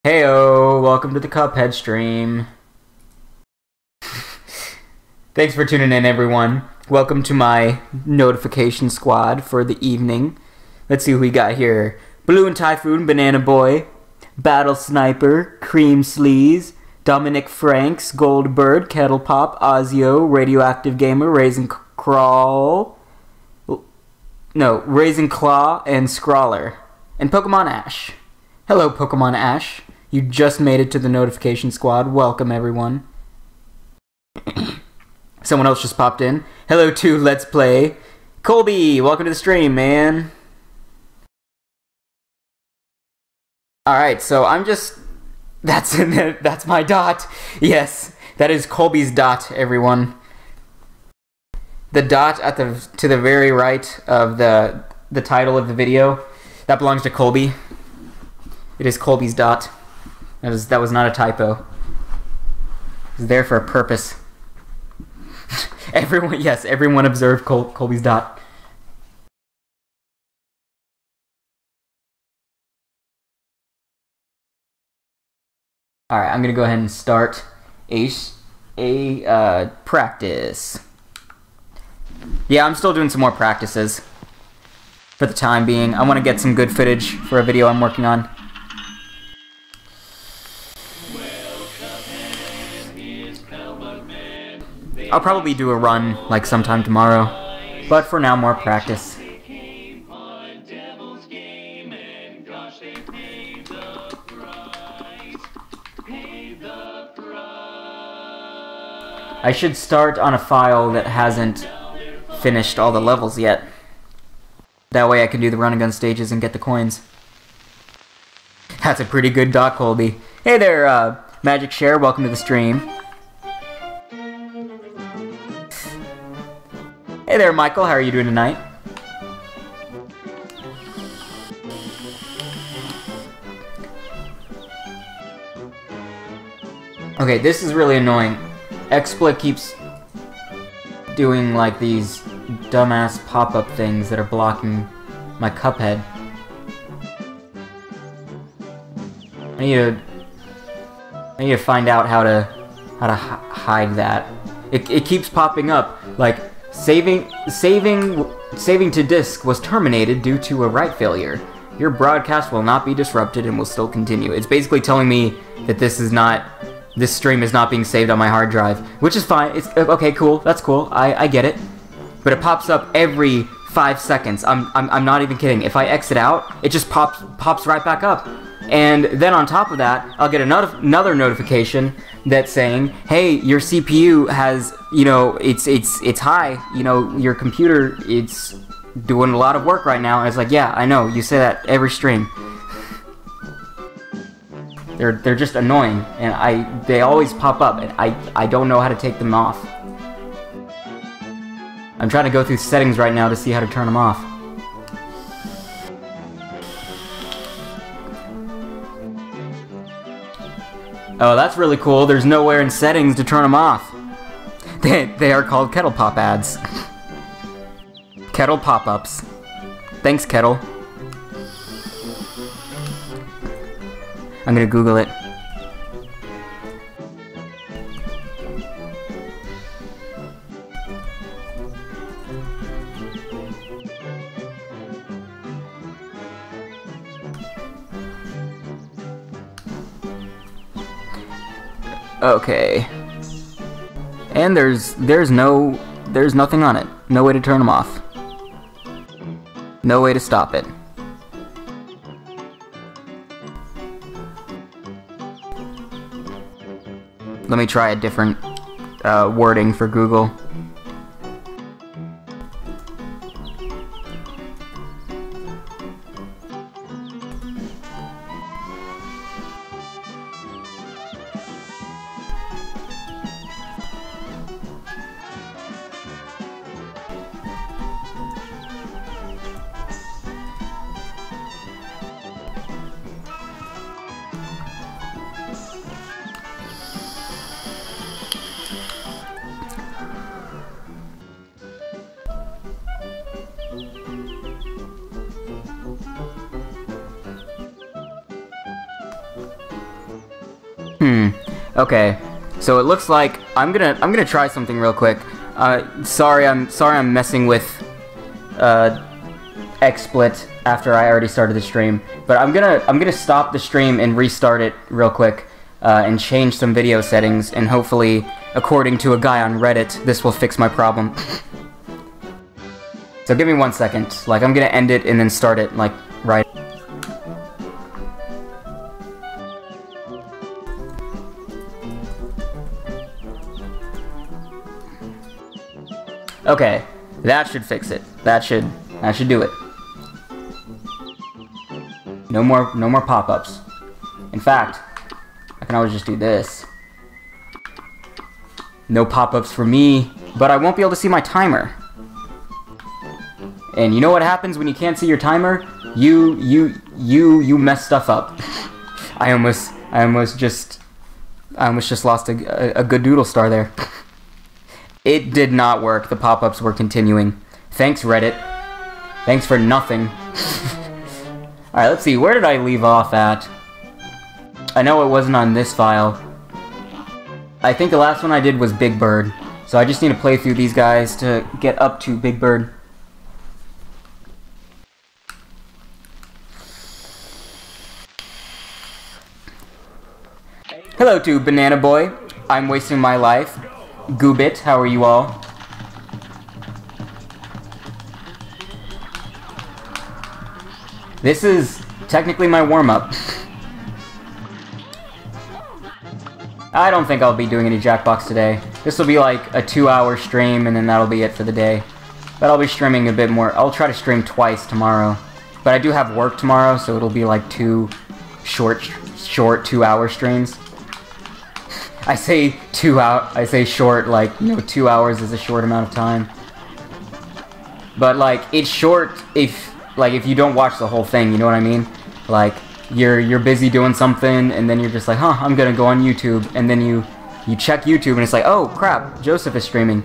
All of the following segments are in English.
Heyo, welcome to the Cuphead stream. Thanks for tuning in, everyone. Welcome to my notification squad for the evening. Let's see who we got here. Blue and Typhoon, Banana Boy, Battle Sniper, Cream Sleaze, Dominic Franks, Goldbird, Kettle Pop, Ozio, Radioactive Gamer, Raisin Claw, and Scrawler, and Pokemon Ash. Hello, Pokemon Ash. You just made it to the notification squad. Welcome, everyone. Someone else just popped in. Hello to Let's Play. Colby, welcome to the stream, man. Alright, so I'm just... That's my dot. Yes, that is Colby's dot, everyone. The dot at to the very right of the title of the video, that belongs to Colby. It is Colby's dot. That was not a typo. It was there for a purpose. Everyone observed Colby's dot. Alright, I'm gonna go ahead and start a practice. Yeah, I'm still doing some more practices for the time being. I want to get some good footage for a video I'm working on. I'll probably do a run like sometime tomorrow, but for now, more practice. I should start on a file that hasn't finished all the levels yet. That way I can do the run and gun stages and get the coins. That's a pretty good dot, Colby. Hey there, Magic Share, welcome to the stream. Hey there, Michael, how are you doing tonight? Okay, this is really annoying. XSplit keeps doing like these dumbass pop-up things that are blocking my Cuphead. I need to find out how to hide that. It keeps popping up like saving to disk was terminated due to a write failure. Your broadcast will not be disrupted and will still continue. It's basically telling me that this stream is not being saved on my hard drive, which is fine. It's okay, cool. That's cool. I get it. But it pops up every 5 seconds. I'm not even kidding. If I exit out, it just pops right back up. And then on top of that, I'll get another notification that's saying, "Hey, your CPU has, you know, it's high. You know, your computer, it's doing a lot of work right now." And it's like, yeah, I know. You say that every stream. They're just annoying, and they always pop up, and I don't know how to take them off. I'm trying to go through settings right now to see how to turn them off. Oh, that's really cool. There's nowhere in settings to turn them off. They are called Kettle Pop ads. Kettle pop-ups. Thanks, Kettle. I'm gonna Google it. Okay. And there's nothing on it. No way to turn them off. No way to stop it. Let me try a different wording for Google. Okay, so it looks like I'm gonna try something real quick. Sorry I'm messing with XSplit after I already started the stream, but I'm gonna stop the stream and restart it real quick and change some video settings, and hopefully, according to a guy on Reddit, this will fix my problem. So give me 1 second. Like, I'm gonna end it and then start it like right. Okay, that should fix it. That should do it. No more pop-ups. In fact, I can always just do this. No pop-ups for me, but I won't be able to see my timer. And you know what happens when you can't see your timer? You mess stuff up. I almost just lost a good doodle star there. It did not work. The pop-ups were continuing. Thanks, Reddit. Thanks for nothing. Alright, let's see. Where did I leave off at? I know it wasn't on this file. I think the last one I did was Big Bird. So I just need to play through these guys to get up to Big Bird. Hello to Banana Boy. I'm wasting my life. Goobit, how are you all? This is technically my warm-up. I don't think I'll be doing any Jackbox today. This will be like a 2-hour stream, and then that'll be it for the day. But I'll be streaming a bit more. I'll try to stream twice tomorrow. But I do have work tomorrow, so it'll be like 2 short 2-hour streams. I say short, like, you know, 2 hours is a short amount of time. But, like, it's short if you don't watch the whole thing, you know what I mean? Like, you're busy doing something, and then you're just like, huh, I'm gonna go on YouTube, and then you you check YouTube and it's like, oh crap, Joseph is streaming,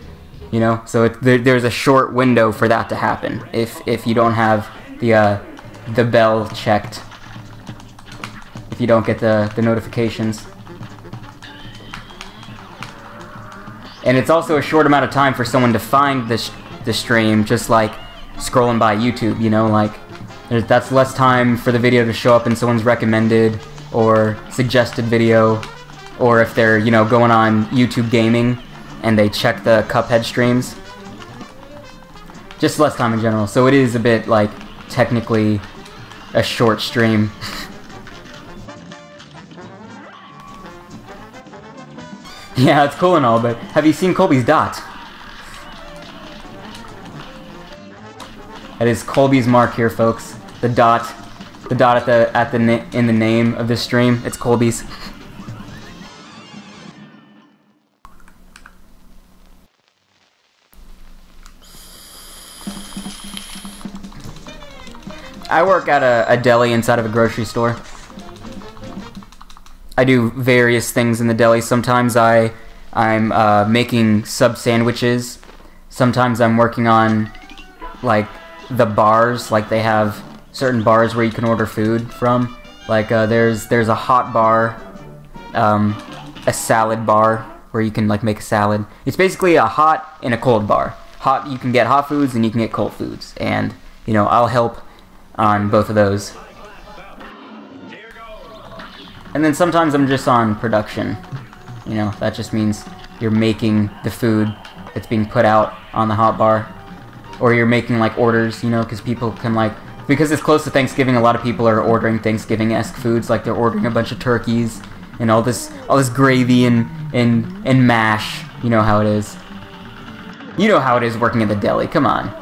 you know. So there's a short window for that to happen if you don't have the bell checked, if you don't get the notifications. And it's also a short amount of time for someone to find the stream, just like scrolling by YouTube, you know, like that's less time for the video to show up in someone's recommended or suggested video, or if they're, you know, going on YouTube Gaming and they check the Cuphead streams. Just less time in general, so it is a bit, like, technically a short stream. Yeah, it's cool and all, but have you seen Colby's dot? That is Colby's mark here, folks. The dot in the name of this stream. It's Colby's. I work at a deli inside of a grocery store. I do various things in the deli. Sometimes I'm making sub sandwiches. Sometimes I'm working on, like, the bars. Like, they have certain bars where you can order food from. Like, there's a hot bar, a salad bar where you can, like, make a salad. It's basically a hot and a cold bar. Hot, you can get hot foods and you can get cold foods. And, you know, I'll help on both of those. And then sometimes I'm just on production. You know, that just means you're making the food that's being put out on the hot bar. Or you're making, like, orders, you know, because people can, like, because it's close to Thanksgiving, a lot of people are ordering Thanksgiving-esque foods, like they're ordering a bunch of turkeys and all this gravy and mash. You know how it is. You know how it is working at the deli, come on.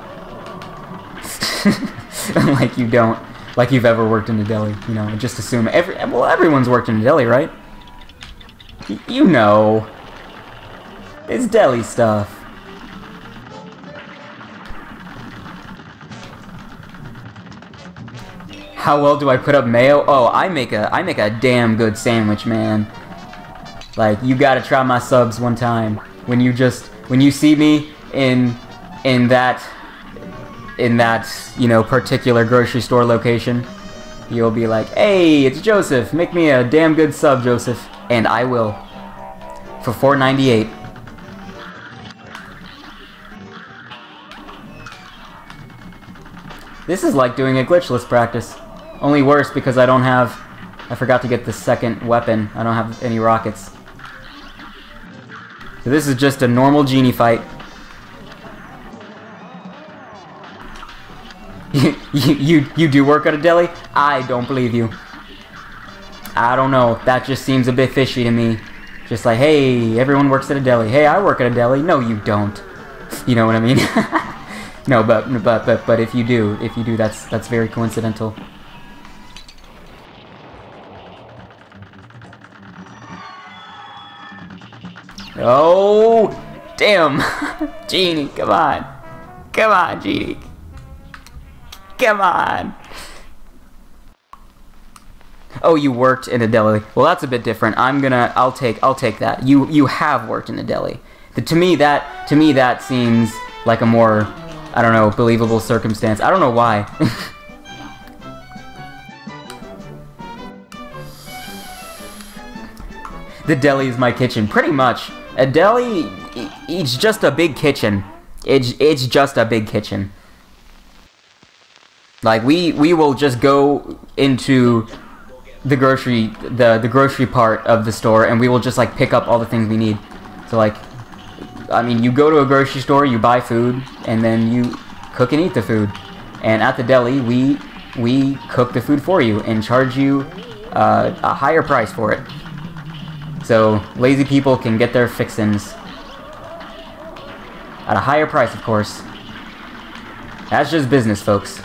Like you don't. Like you've ever worked in a deli, you know, just assume everyone's worked in a deli, right? You know. It's deli stuff. How well do I put up mayo? Oh, I make a damn good sandwich, man. Like, you gotta try my subs one time. When you see me in that, you know, particular grocery store location, you'll be like, hey, it's Joseph, make me a damn good sub, Joseph. And I will. For $4.98. This is like doing a glitchless practice. Only worse because I forgot to get the second weapon. I don't have any rockets. So this is just a normal genie fight. You do work at a deli? I don't believe you. I don't know. That just seems a bit fishy to me. Just like, hey, everyone works at a deli. Hey, I work at a deli. No, you don't. You know what I mean? No, but if you do, that's very coincidental. Oh, damn. Genie, come on. Come on, Genie. Come on. Oh, you worked in a deli. Well, that's a bit different. I'll take that. You have worked in a deli. To me that seems like a more, I don't know, believable circumstance. I don't know why. The deli is my kitchen, pretty much. A deli, it's just a big kitchen. It's just a big kitchen. Like, we will just go into the grocery part of the store, and we will just, like, pick up all the things we need. So, like, I mean, you go to a grocery store, you buy food, and then you cook and eat the food. And at the deli, we cook the food for you and charge you a higher price for it. So lazy people can get their fixins at a higher price, of course. That's just business, folks.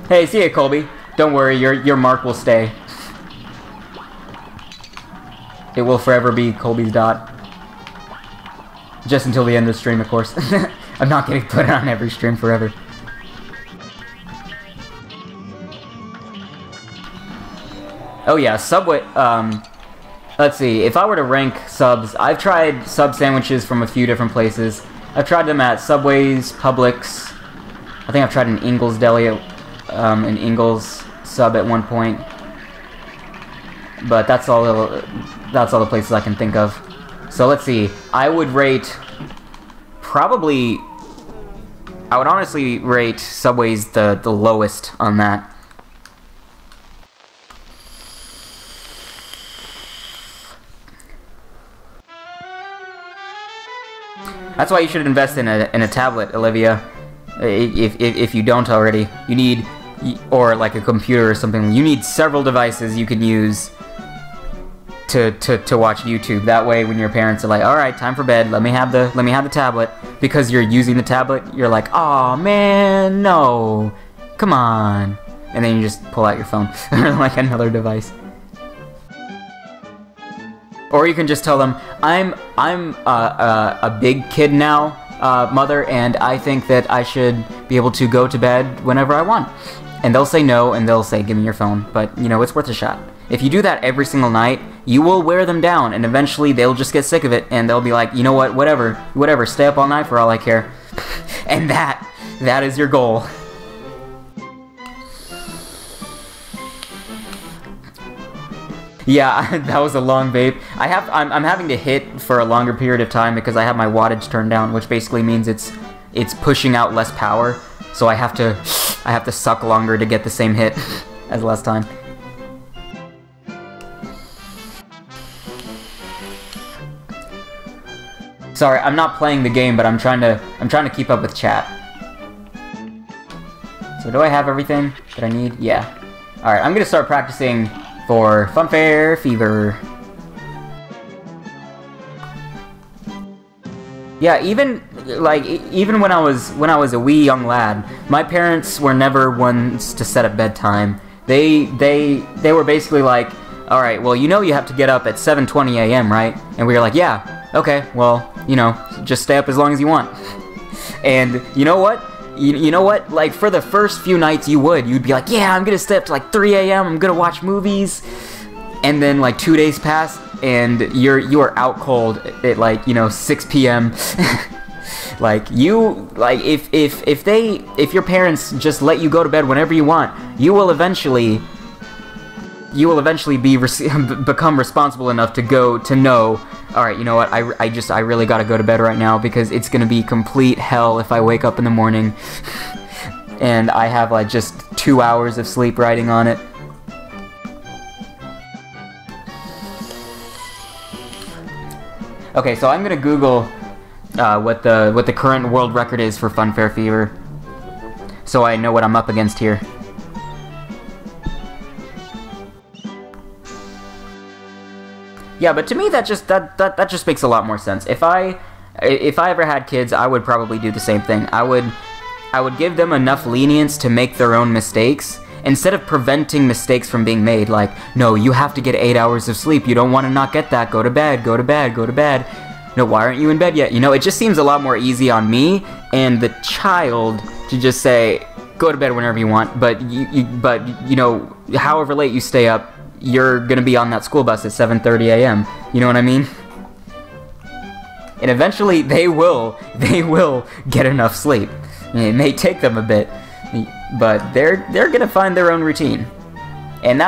Hey, see ya, Colby. Don't worry, your mark will stay. It will forever be Colby's dot. Just until the end of the stream, of course. I'm not gonna put it on every stream forever. Oh yeah, Subway, let's see, if I were to rank subs, I've tried sub sandwiches from a few different places. I've tried them at Subway's, Publix. I think I've tried an Ingles Deli, an Ingles sub at one point. But that's all the places I can think of. So let's see, I would honestly rate Subway's the lowest on that. That's why you should invest in a tablet, Olivia. If you don't already, you need, or like a computer or something. You need several devices you can use to watch YouTube. That way, when your parents are like, "All right, time for bed. Let me have the tablet," because you're using the tablet, you're like, "Oh man, no, come on," and then you just pull out your phone or like another device. Or you can just tell them, I'm a big kid now, mother, and I think that I should be able to go to bed whenever I want. And they'll say no, and they'll say, give me your phone. But, you know, it's worth a shot. If you do that every single night, you will wear them down, and eventually they'll just get sick of it, and they'll be like, you know what, whatever, stay up all night for all I care. And that is your goal. Yeah, that was a long vape. I'm having to hit for a longer period of time because I have my wattage turned down, which basically means it's pushing out less power. So I have to suck longer to get the same hit as last time. Sorry, I'm not playing the game, but I'm trying to keep up with chat. So do I have everything that I need? Yeah. All right, I'm gonna start practicing for Funfair Fever. Yeah, even when I was a wee young lad, my parents were never ones to set up bedtime. They were basically like, all right, well, you know you have to get up at 7:20 a.m., right? And we were like, yeah, okay, well, you know, just stay up as long as you want. And you know what? You know what? Like, for the first few nights you'd be like, yeah, I'm gonna stay up to like 3 a.m., I'm gonna watch movies. And then like 2 days pass, and you are out cold at like, you know, 6 p.m. Like, if your parents just let you go to bed whenever you want, you will eventually become responsible enough to know, all right, you know what, I really gotta go to bed right now because it's gonna be complete hell if I wake up in the morning and I have like just 2 hours of sleep riding on it. Okay, so I'm gonna Google what the current world record is for Funfair Fever, so I know what I'm up against here. Yeah, but to me that just makes a lot more sense. If I ever had kids, I would probably do the same thing. I would give them enough lenience to make their own mistakes instead of preventing mistakes from being made. Like, no, you have to get 8 hours of sleep. You don't want to not get that. Go to bed. Go to bed. Go to bed. No, why aren't you in bed yet? You know, it just seems a lot more easy on me and the child to just say, go to bed whenever you want. But you know, however late you stay up, you're gonna be on that school bus at 7:30 a.m. You know what I mean? And eventually they will get enough sleep. It may take them a bit, but they're gonna find their own routine, and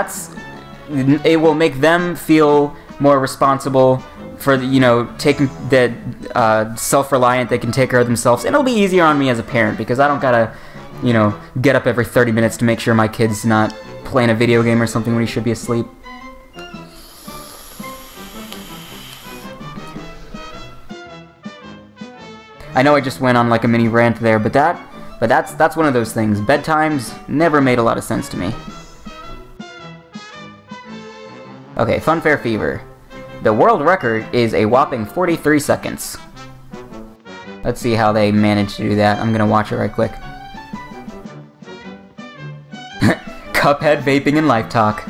it will make them feel more responsible for taking that self-reliant. They can take care of themselves, and it'll be easier on me as a parent because I don't gotta get up every 30 minutes to make sure my kid's not playing a video game or something when he should be asleep. I know I just went on like a mini rant there, but that's one of those things. Bedtimes never made a lot of sense to me. Okay, Funfair Fever. The world record is a whopping 43 seconds. Let's see how they managed to do that. I'm gonna watch it right quick. Cuphead, vaping, and life talk.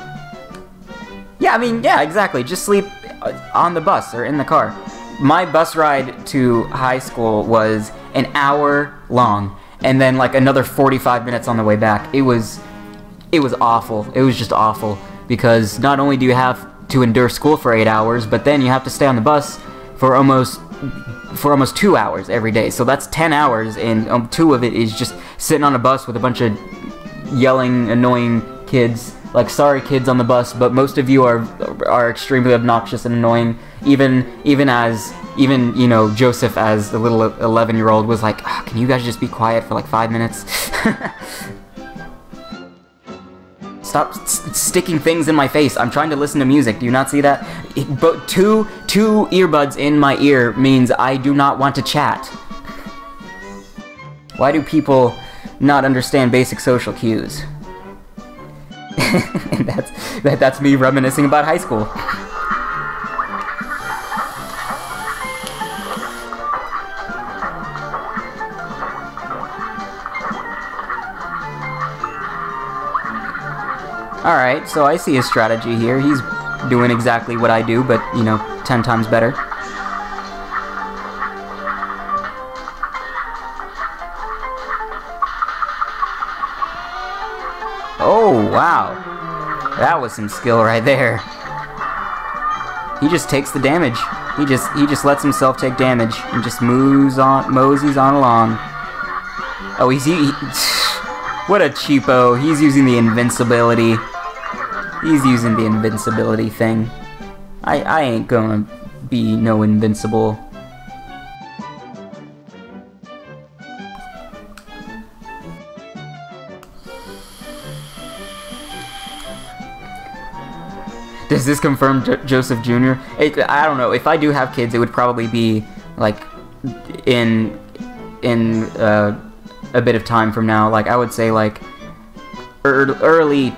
Yeah, I mean, yeah, exactly. Just sleep on the bus or in the car. my bus ride to high school was an hour long, and then like another 45 minutes on the way back. It was awful. It was just awful, because not only do you have to endure school for 8 hours, but then you have to stay on the bus for almost 2 hours every day. So that's 10 hours, and 2 of it is just sitting on a bus with a bunch of yelling, annoying kids. Like, sorry kids on the bus, but most of you are extremely obnoxious and annoying. Even you know, Joseph, as the little 11-year-old, was like, oh, can you guys just be quiet for like 5 minutes? Stop sticking things in my face. I'm trying to listen to music. Do you not see that? But two earbuds in my ear means I do not want to chat. Why do people not understand basic social cues? And that's me reminiscing about high school. Alright, so I see his strategy here. He's doing exactly what I do, but, you know, 10 times better. Oh, wow. That was some skill right there. He just takes the damage. He just lets himself take damage and just moseys on along. Oh, what a cheapo. He's using the invincibility. He's using the invincibility thing. I ain't gonna be no invincible. Does this confirm Joseph Jr.? I don't know. If I do have kids, it would probably be like in a bit of time from now. Like, I would say like early,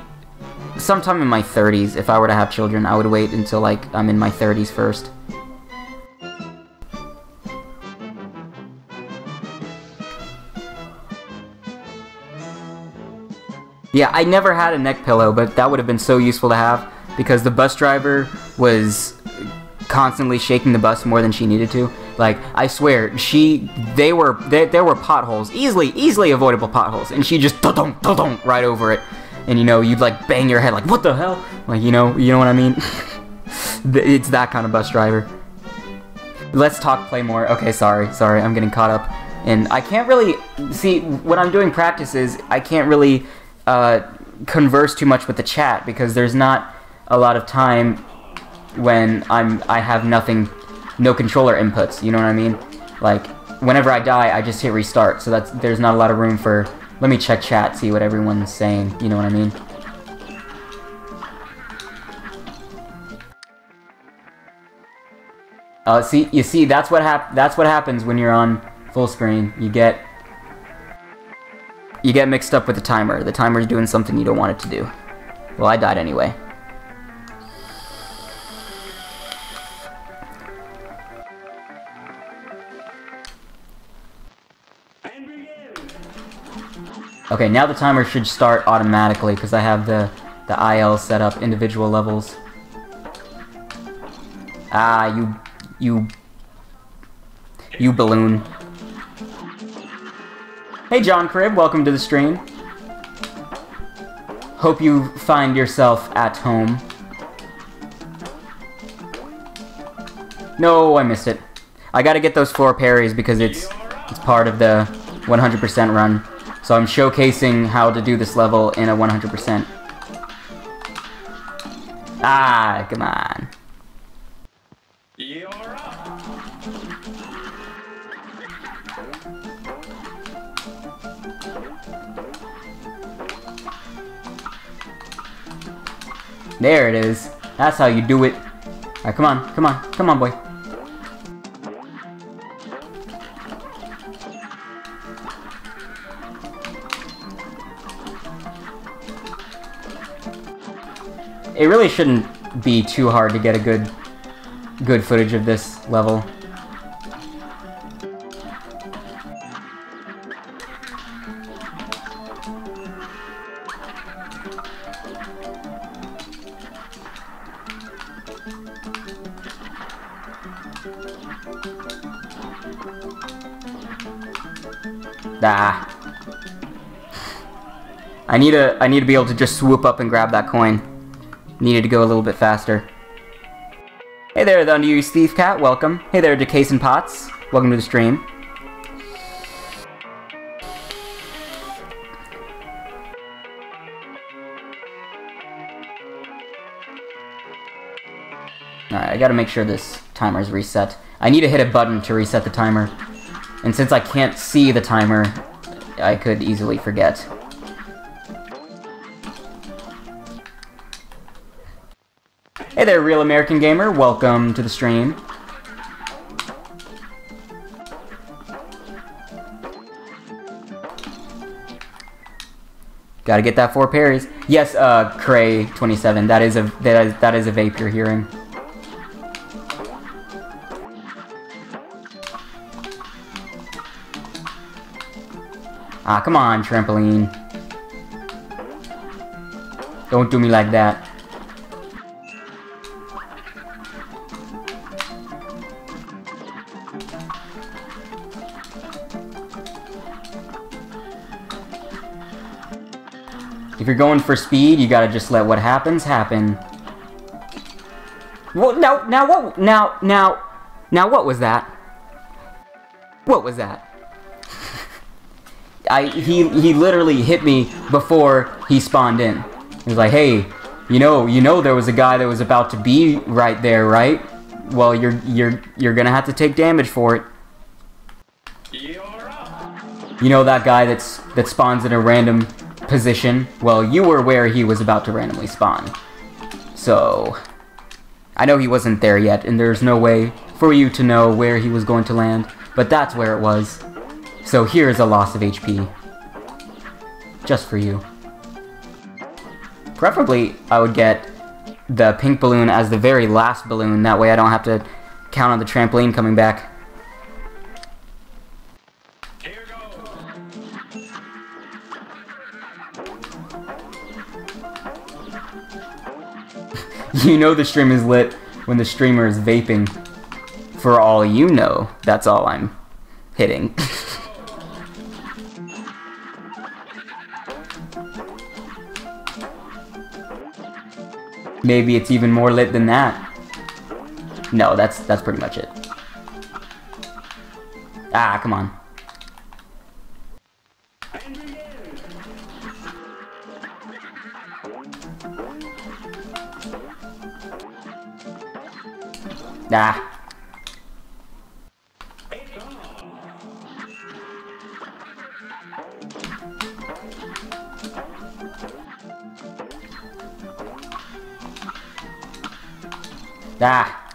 sometime in my 30s. If I were to have children, I would wait until like I'm in my 30s first. Yeah, I never had a neck pillow, but that would have been so useful to have, because the bus driver was constantly shaking the bus more than she needed to. Like, I swear, there were potholes, easily avoidable potholes, and she just dun-dun right over it. And, you know, you'd like bang your head like, what the hell? Like, you know what I mean? It's that kind of bus driver. Let's talk play more. Okay, sorry, I'm getting caught up. And I can't really, see, when I'm doing practices, I can't really converse too much with the chat, because there's not a lot of time when I have no controller inputs, you know what I mean? Like, whenever I die, I just hit restart, so there's not a lot of room for, let me check chat, see what everyone's saying, you know what I mean? You see, that's what happens when you're on full screen. You get mixed up with the timer. The timer's doing something you don't want it to do. Well, I died anyway. Okay, now the timer should start automatically, because I have the IL set up, individual levels. Ah, you balloon. Hey John Crib, welcome to the stream. Hope you find yourself at home. No, I missed it. I gotta get those 4 parries because it's part of the 100% run. So I'm showcasing how to do this level in a 100%. Ah, come on. There it is. That's how you do it. Alright, come on, boy. It really shouldn't be too hard to get a good footage of this level. Ah. I need to be able to just swoop up and grab that coin. Needed to go a little bit faster. Hey there, the Underused Thief Cat, welcome. Hey there, Decason Pots, welcome to the stream. Alright, I gotta make sure this timer is reset. I need to hit a button to reset the timer. And since I can't see the timer, I could easily forget. Hey there, Real American Gamer, welcome to the stream. Gotta get that 4 parries. Yes, Cray27, that is a vape you're hearing. Ah, come on, trampoline. Don't do me like that. If you're going for speed, you gotta just let what happens happen. Well, now what was that? What was that? He literally hit me before he spawned in. He was like, "Hey, you know there was a guy that was about to be right there, right? Well, you're gonna have to take damage for it. You know that guy that spawns in a random position? Well, you were where he was about to randomly spawn. So, I know he wasn't there yet, and there's no way for you to know where he was going to land, but that's where it was. So here's a loss of HP. Just for you. Preferably, I would get the pink balloon as the very last balloon, that way I don't have to count on the trampoline coming back. You know the stream is lit when the streamer is vaping. For all you know, that's all I'm hitting. Maybe it's even more lit than that. No, that's pretty much it. Ah, come on. Ah. Ah.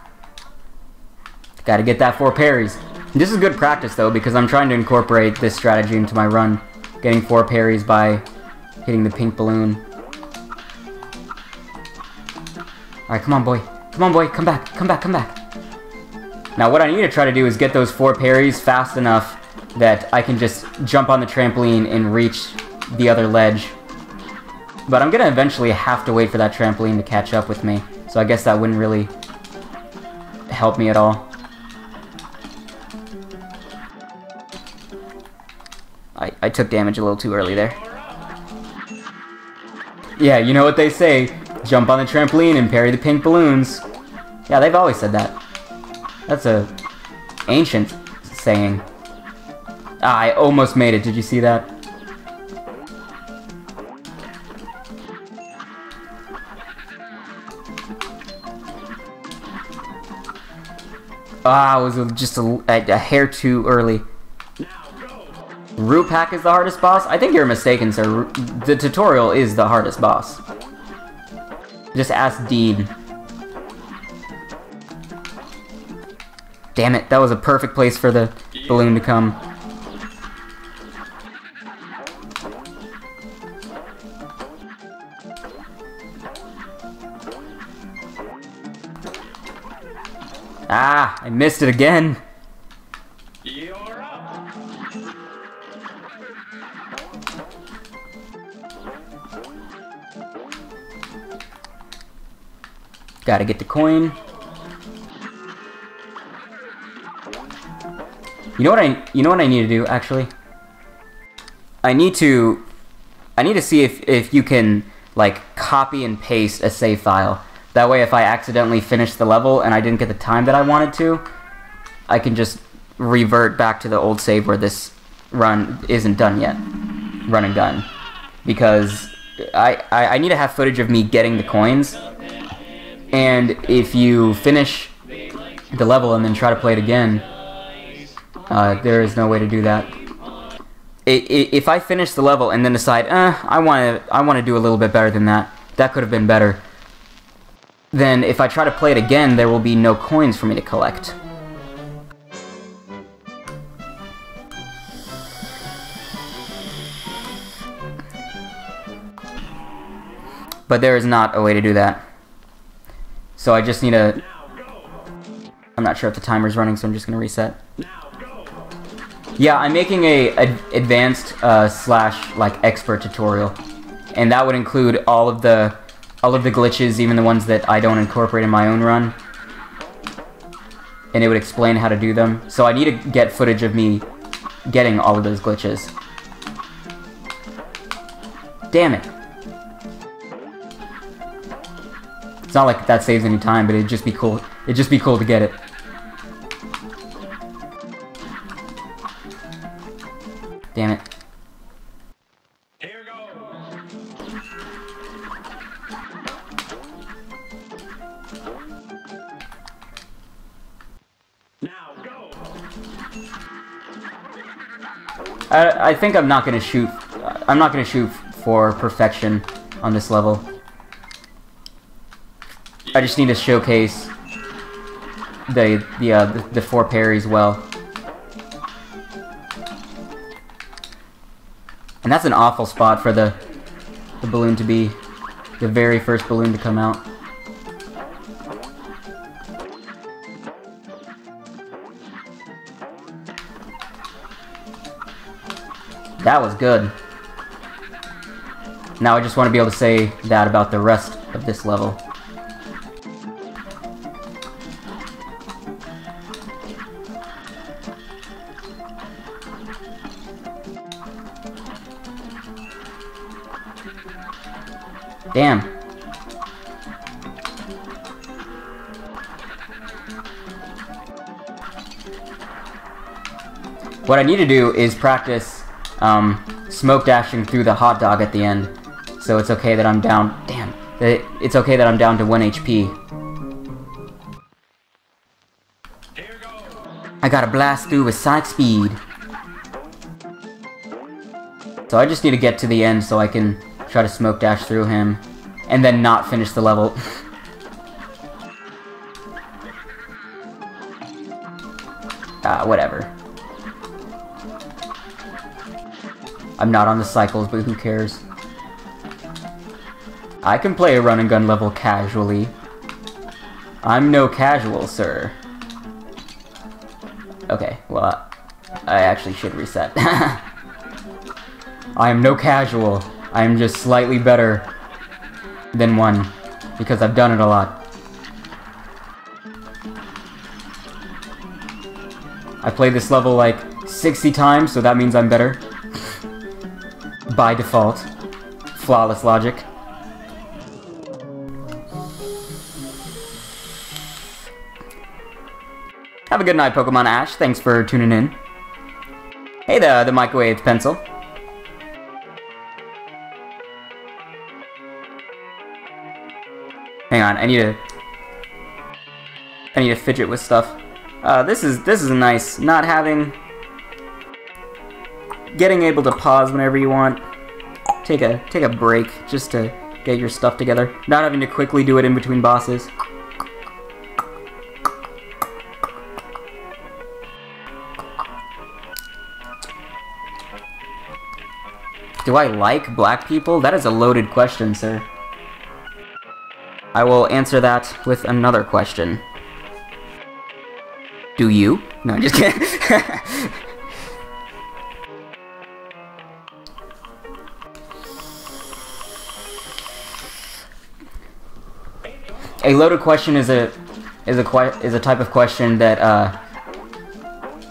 Gotta get that 4 parries. This is good practice though, because I'm trying to incorporate this strategy into my run. Getting 4 parries by hitting the pink balloon. Alright, come on boy. Come on boy, come back, come back, come back. Now what I need to try to do is get those 4 parries fast enough that I can just jump on the trampoline and reach the other ledge. But I'm gonna eventually have to wait for that trampoline to catch up with me. So I guess that wouldn't really help me at all. I took damage a little too early there. Yeah, you know what they say. Jump on the trampoline and parry the pink balloons. Yeah, they've always said that. That's a ancient saying. Ah, I almost made it. Did you see that? Ah, it was just a hair too early. Root Pack is the hardest boss? I think you're mistaken, sir. The tutorial is the hardest boss. Just ask Dean. Damn it, that was a perfect place for the balloon to come. Ah, I missed it again. Gotta get the coin. You know what I need to do, actually? I need to see if you can like copy and paste a save file. That way, if I accidentally finish the level and I didn't get the time that I wanted to, I can just revert back to the old save where this run isn't done yet. Run and gun. Because I need to have footage of me getting the coins. And if you finish the level and then try to play it again, there is no way to do that. If I finish the level and then decide, I want to do a little bit better than that, that could have been better, then if I try to play it again, there will be no coins for me to collect. But there is not a way to do that. So I just need to... I'm not sure if the timer's running, so I'm just going to reset. Yeah, I'm making a advanced slash like expert tutorial, and that would include all of the glitches, even the ones that I don't incorporate in my own run, and it would explain how to do them. So I need to get footage of me getting all of those glitches. Damn it! It's not like that saves any time, but it'd just be cool. It'd just be cool to get it. Damn it. Here goes. Now go. I think I'm not gonna shoot. I'm not gonna shoot for perfection on this level. I just need to showcase the 4 parries well. And that's an awful spot for the balloon to be the very first balloon to come out. That was good. Now I just want to be able to say that about the rest of this level. Damn. What I need to do is practice smoke dashing through the hot dog at the end. So it's okay that I'm down. Damn. It's okay that I'm down to 1 HP. I gotta blast through with sonic speed. So I just need to get to the end so I can try to smoke dash through him, and then not finish the level. Whatever. I'm not on the cycles, but who cares? I can play a run and gun level casually. I'm no casual, sir. Okay, well, I actually should reset. I am no casual. I am just slightly better than 1, because I've done it a lot. I played this level like 60 times, so that means I'm better. By default. Flawless logic. Have a good night, Pokemon Ash. Thanks for tuning in. Hey, the microwave pencil. Hang on, I need to fidget with stuff. This is nice. Not getting able to pause whenever you want. Take a break just to get your stuff together. Not having to quickly do it in between bosses. Do I like black people? That is a loaded question, sir. I will answer that with another question. Do you? No, just kidding. A loaded question is a type of question that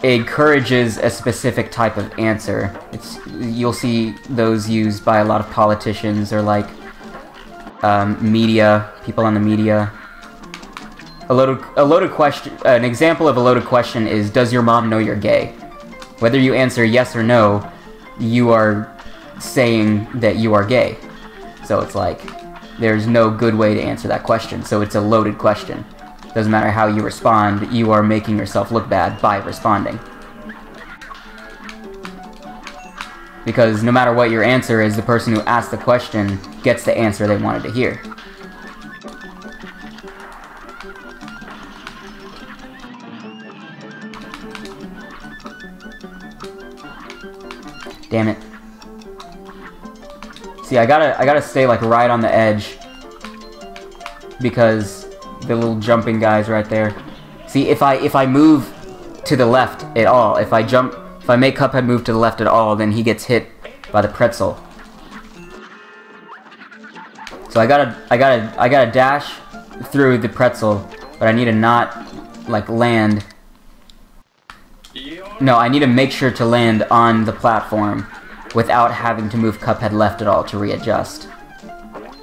encourages a specific type of answer. You'll see those used by a lot of politicians or like media, people on the media. A loaded question. An example of a loaded question is, does your mom know you're gay? Whether you answer yes or no, you are saying that you are gay. So it's like, there's no good way to answer that question. So it's a loaded question. Doesn't matter how you respond, you are making yourself look bad by responding. Because no matter what your answer is, the person who asked the question gets the answer they wanted to hear. Damn it. See, I gotta stay like right on the edge, because the little jumping guy's right there. See, if I move to the left at all, if I make Cuphead move to the left at all, then he gets hit by the pretzel. So I gotta dash through the pretzel, but I need to not like land. No, I need to make sure to land on the platform without having to move Cuphead left at all to readjust.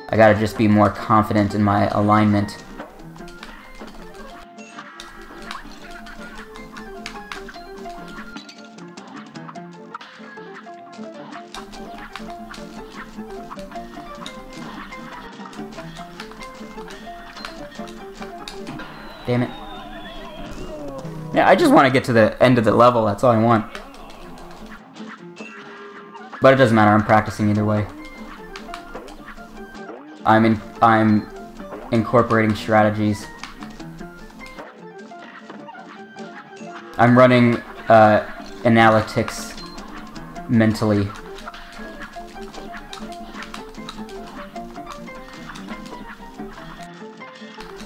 I gotta just be more confident in my alignment. Damn it. Yeah, I just want to get to the end of the level, that's all I want. But it doesn't matter, I'm practicing either way. I'm incorporating strategies. I'm running analytics mentally.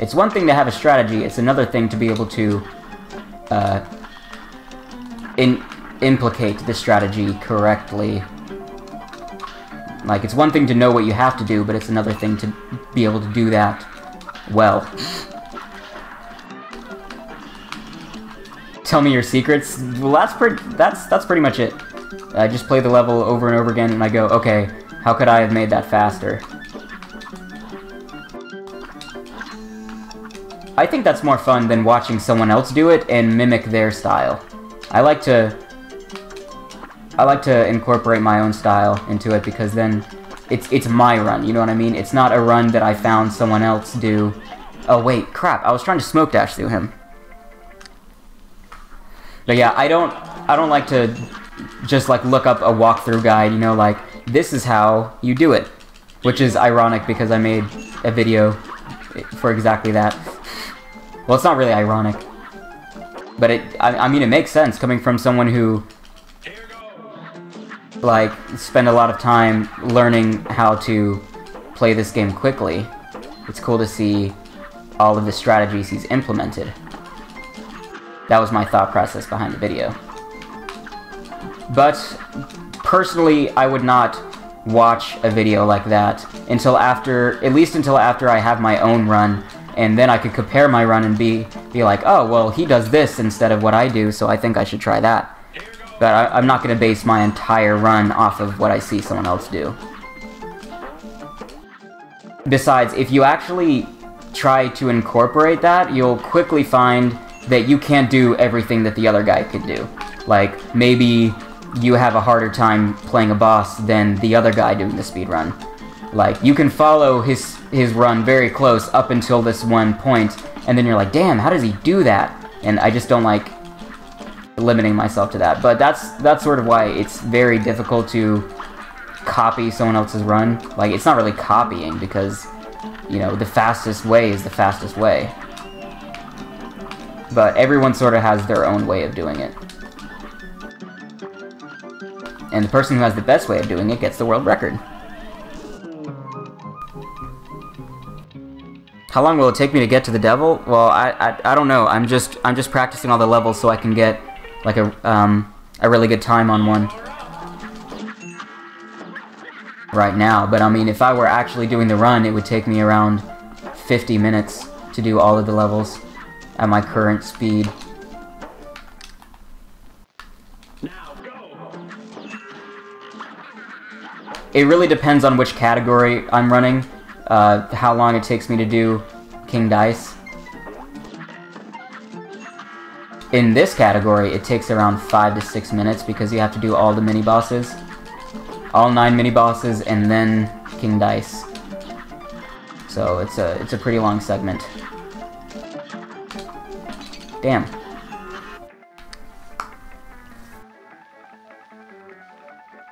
It's one thing to have a strategy, it's another thing to be able to implicate the strategy correctly. Like, it's one thing to know what you have to do, but it's another thing to be able to do that well. Tell me your secrets? Well, that's pretty much it. I just play the level over and over again, and I go, okay, how could I have made that faster? I think that's more fun than watching someone else do it and mimic their style. I like to incorporate my own style into it, because then it's my run, you know what I mean? It's not a run that I found someone else do. Oh wait, crap, I was trying to smoke dash through him. But yeah, I don't like to just like look up a walkthrough guide, you know, like, this is how you do it. Which is ironic because I made a video for exactly that. Well, it's not really ironic. But I mean, it makes sense coming from someone who like spend a lot of time learning how to play this game quickly. It's cool to see all of the strategies he's implemented. That was my thought process behind the video. But personally, I would not watch a video like that until after, at least until after I have my own run, and then I could compare my run and be like, oh, well, he does this instead of what I do, so I think I should try that. But I'm not going to base my entire run off of what I see someone else do. Besides, if you actually try to incorporate that, you'll quickly find that you can't do everything that the other guy could do. Like, maybe you have a harder time playing a boss than the other guy doing the speedrun. Like, you can follow his run very close up until this one point, and then you're like, damn, how does he do that? And I just don't like limiting myself to that. But that's sort of why it's very difficult to copy someone else's run. Like, it's not really copying, because, you know, the fastest way is the fastest way. But everyone sort of has their own way of doing it. And the person who has the best way of doing it gets the world record. How long will it take me to get to the devil? Well, I don't know. I'm just practicing all the levels so I can get like a really good time on one right now. But I mean, if I were actually doing the run, it would take me around 50 minutes to do all of the levels at my current speed. it really depends on which category I'm running, how long it takes me to do King Dice. In this category, it takes around 5 to 6 minutes because you have to do all the mini-bosses. All 9 mini-bosses and then King Dice. So it's a pretty long segment. Damn.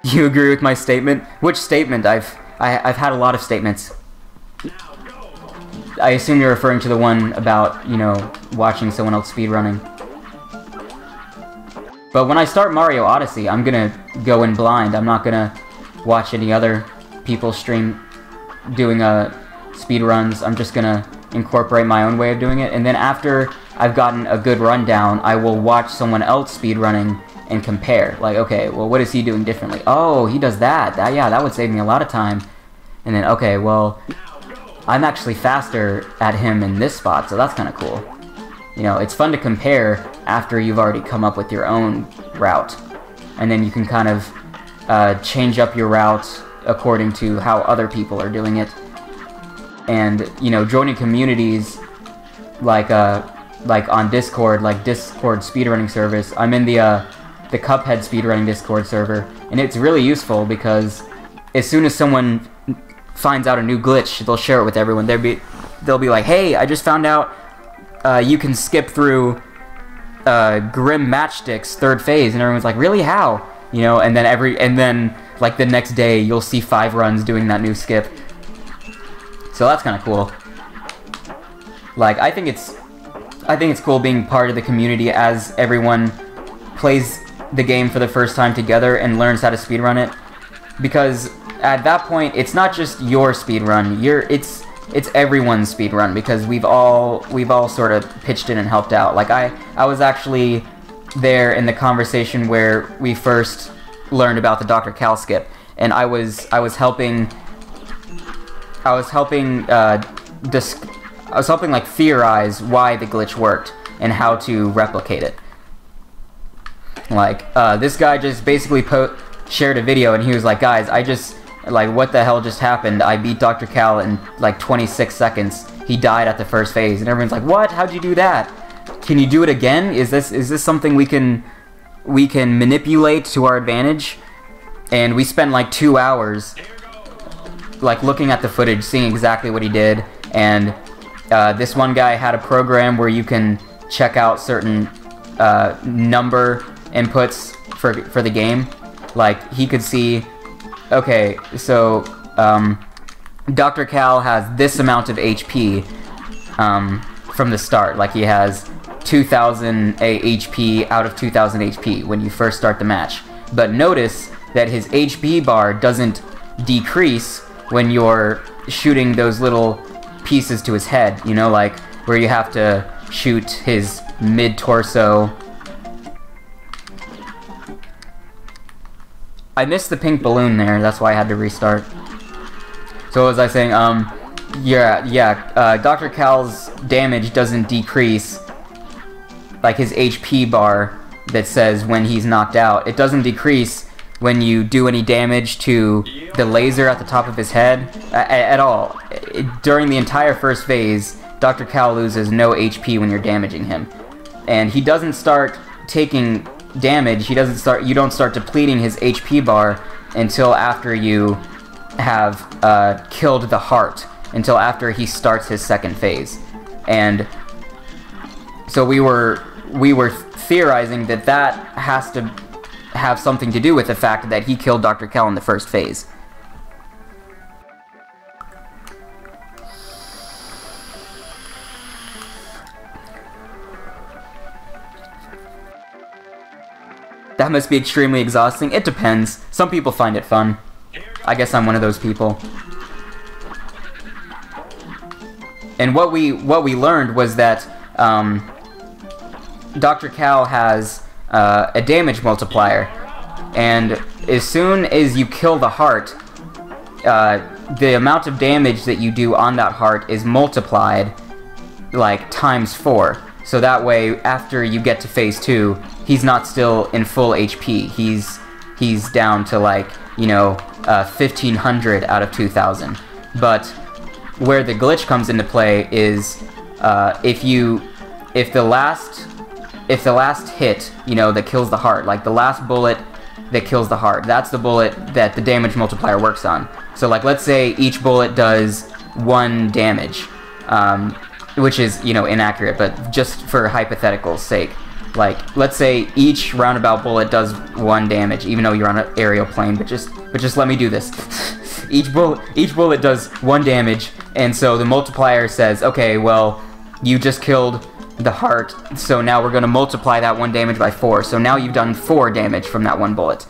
You agree with my statement? Which statement? I've had a lot of statements. I assume you're referring to the one about, you know, watching someone else speedrunning. But when I start Mario Odyssey, I'm gonna go in blind. I'm not gonna watch any other people stream doing speedruns. I'm just gonna incorporate my own way of doing it. And then after I've gotten a good rundown, I will watch someone else speedrunning and compare. Like, okay, well, what is he doing differently? Oh, he does that. Yeah, that would save me a lot of time. And then, okay, well, I'm actually faster at him in this spot, so that's kind of cool. You know, it's fun to compare after you've already come up with your own route. And then you can kind of change up your route according to how other people are doing it. And, you know, joining communities like on Discord, like Discord speedrunning service. I'm in the Cuphead speedrunning Discord server, and it's really useful because as soon as someone finds out a new glitch, they'll share it with everyone. They'll be like, hey, I just found out you can skip through Grim Matchstick's 3rd phase, and everyone's like, really, how? You know, and then like the next day you'll see 5 runs doing that new skip. So that's kind of cool. Like, I think it's cool being part of the community as everyone plays the game for the first time together and learns how to speedrun it. Because at that point, it's not just your speedrun. It's everyone's speedrun because we've all sort of pitched in and helped out. Like I was actually there in the conversation where we first learned about the Dr. Cal skip, and I was helping like theorize why the glitch worked and how to replicate it. Like this guy just basically shared a video and he was like, guys, what the hell just happened? I beat Dr. Cal in like 26 seconds. He died at the first phase, and everyone's like, what? How'd you do that? Can you do it again? Is this something we can manipulate to our advantage? And we spent like 2 hours like looking at the footage, seeing exactly what he did. And this one guy had a program where you can check out certain number inputs for the game. Like he could see, okay, so Dr. Cal has this amount of HP from the start. Like he has 2,000 HP out of 2,000 HP when you first start the match. But notice that his HP bar doesn't decrease when you're shooting those little pieces to his head, you know, like where you have to shoot his mid-torso. I missed the pink balloon there, that's why I had to restart. So what was I saying? Dr. Cal's damage doesn't decrease, like his HP bar that says when he's knocked out. It doesn't decrease when you do any damage to the laser at the top of his head at all. During the entire first phase, Dr. Cal loses no HP when you're damaging him. And he doesn't start taking damage, you don't start depleting his HP bar until after you have killed the heart, until after he starts his second phase. And so we were theorizing that has to have something to do with the fact that he killed Dr. Cal in the first phase. That must be extremely exhausting. It depends. Some people find it fun. I guess I'm one of those people. And what we learned was that Dr. Cal has a damage multiplier, and as soon as you kill the heart, the amount of damage that you do on that heart is multiplied like ×4. So that way, after you get to phase 2, he's not still in full HP. He's down to like, you know, 1500 out of 2000. But where the glitch comes into play is if the last hit, you know, that kills the heart, like the last bullet that kills the heart, that's the bullet that the damage multiplier works on. So like, let's say each bullet does 1 damage, which is, you know, inaccurate, but just for hypothetical sake, like, let's say each roundabout bullet does 1 damage, even though you're on an aerial plane, but just let me do this. each bullet does 1 damage, and so the multiplier says, okay, well, you just killed the heart, so now we're going to multiply that 1 damage by 4, so now you've done 4 damage from that 1 bullet.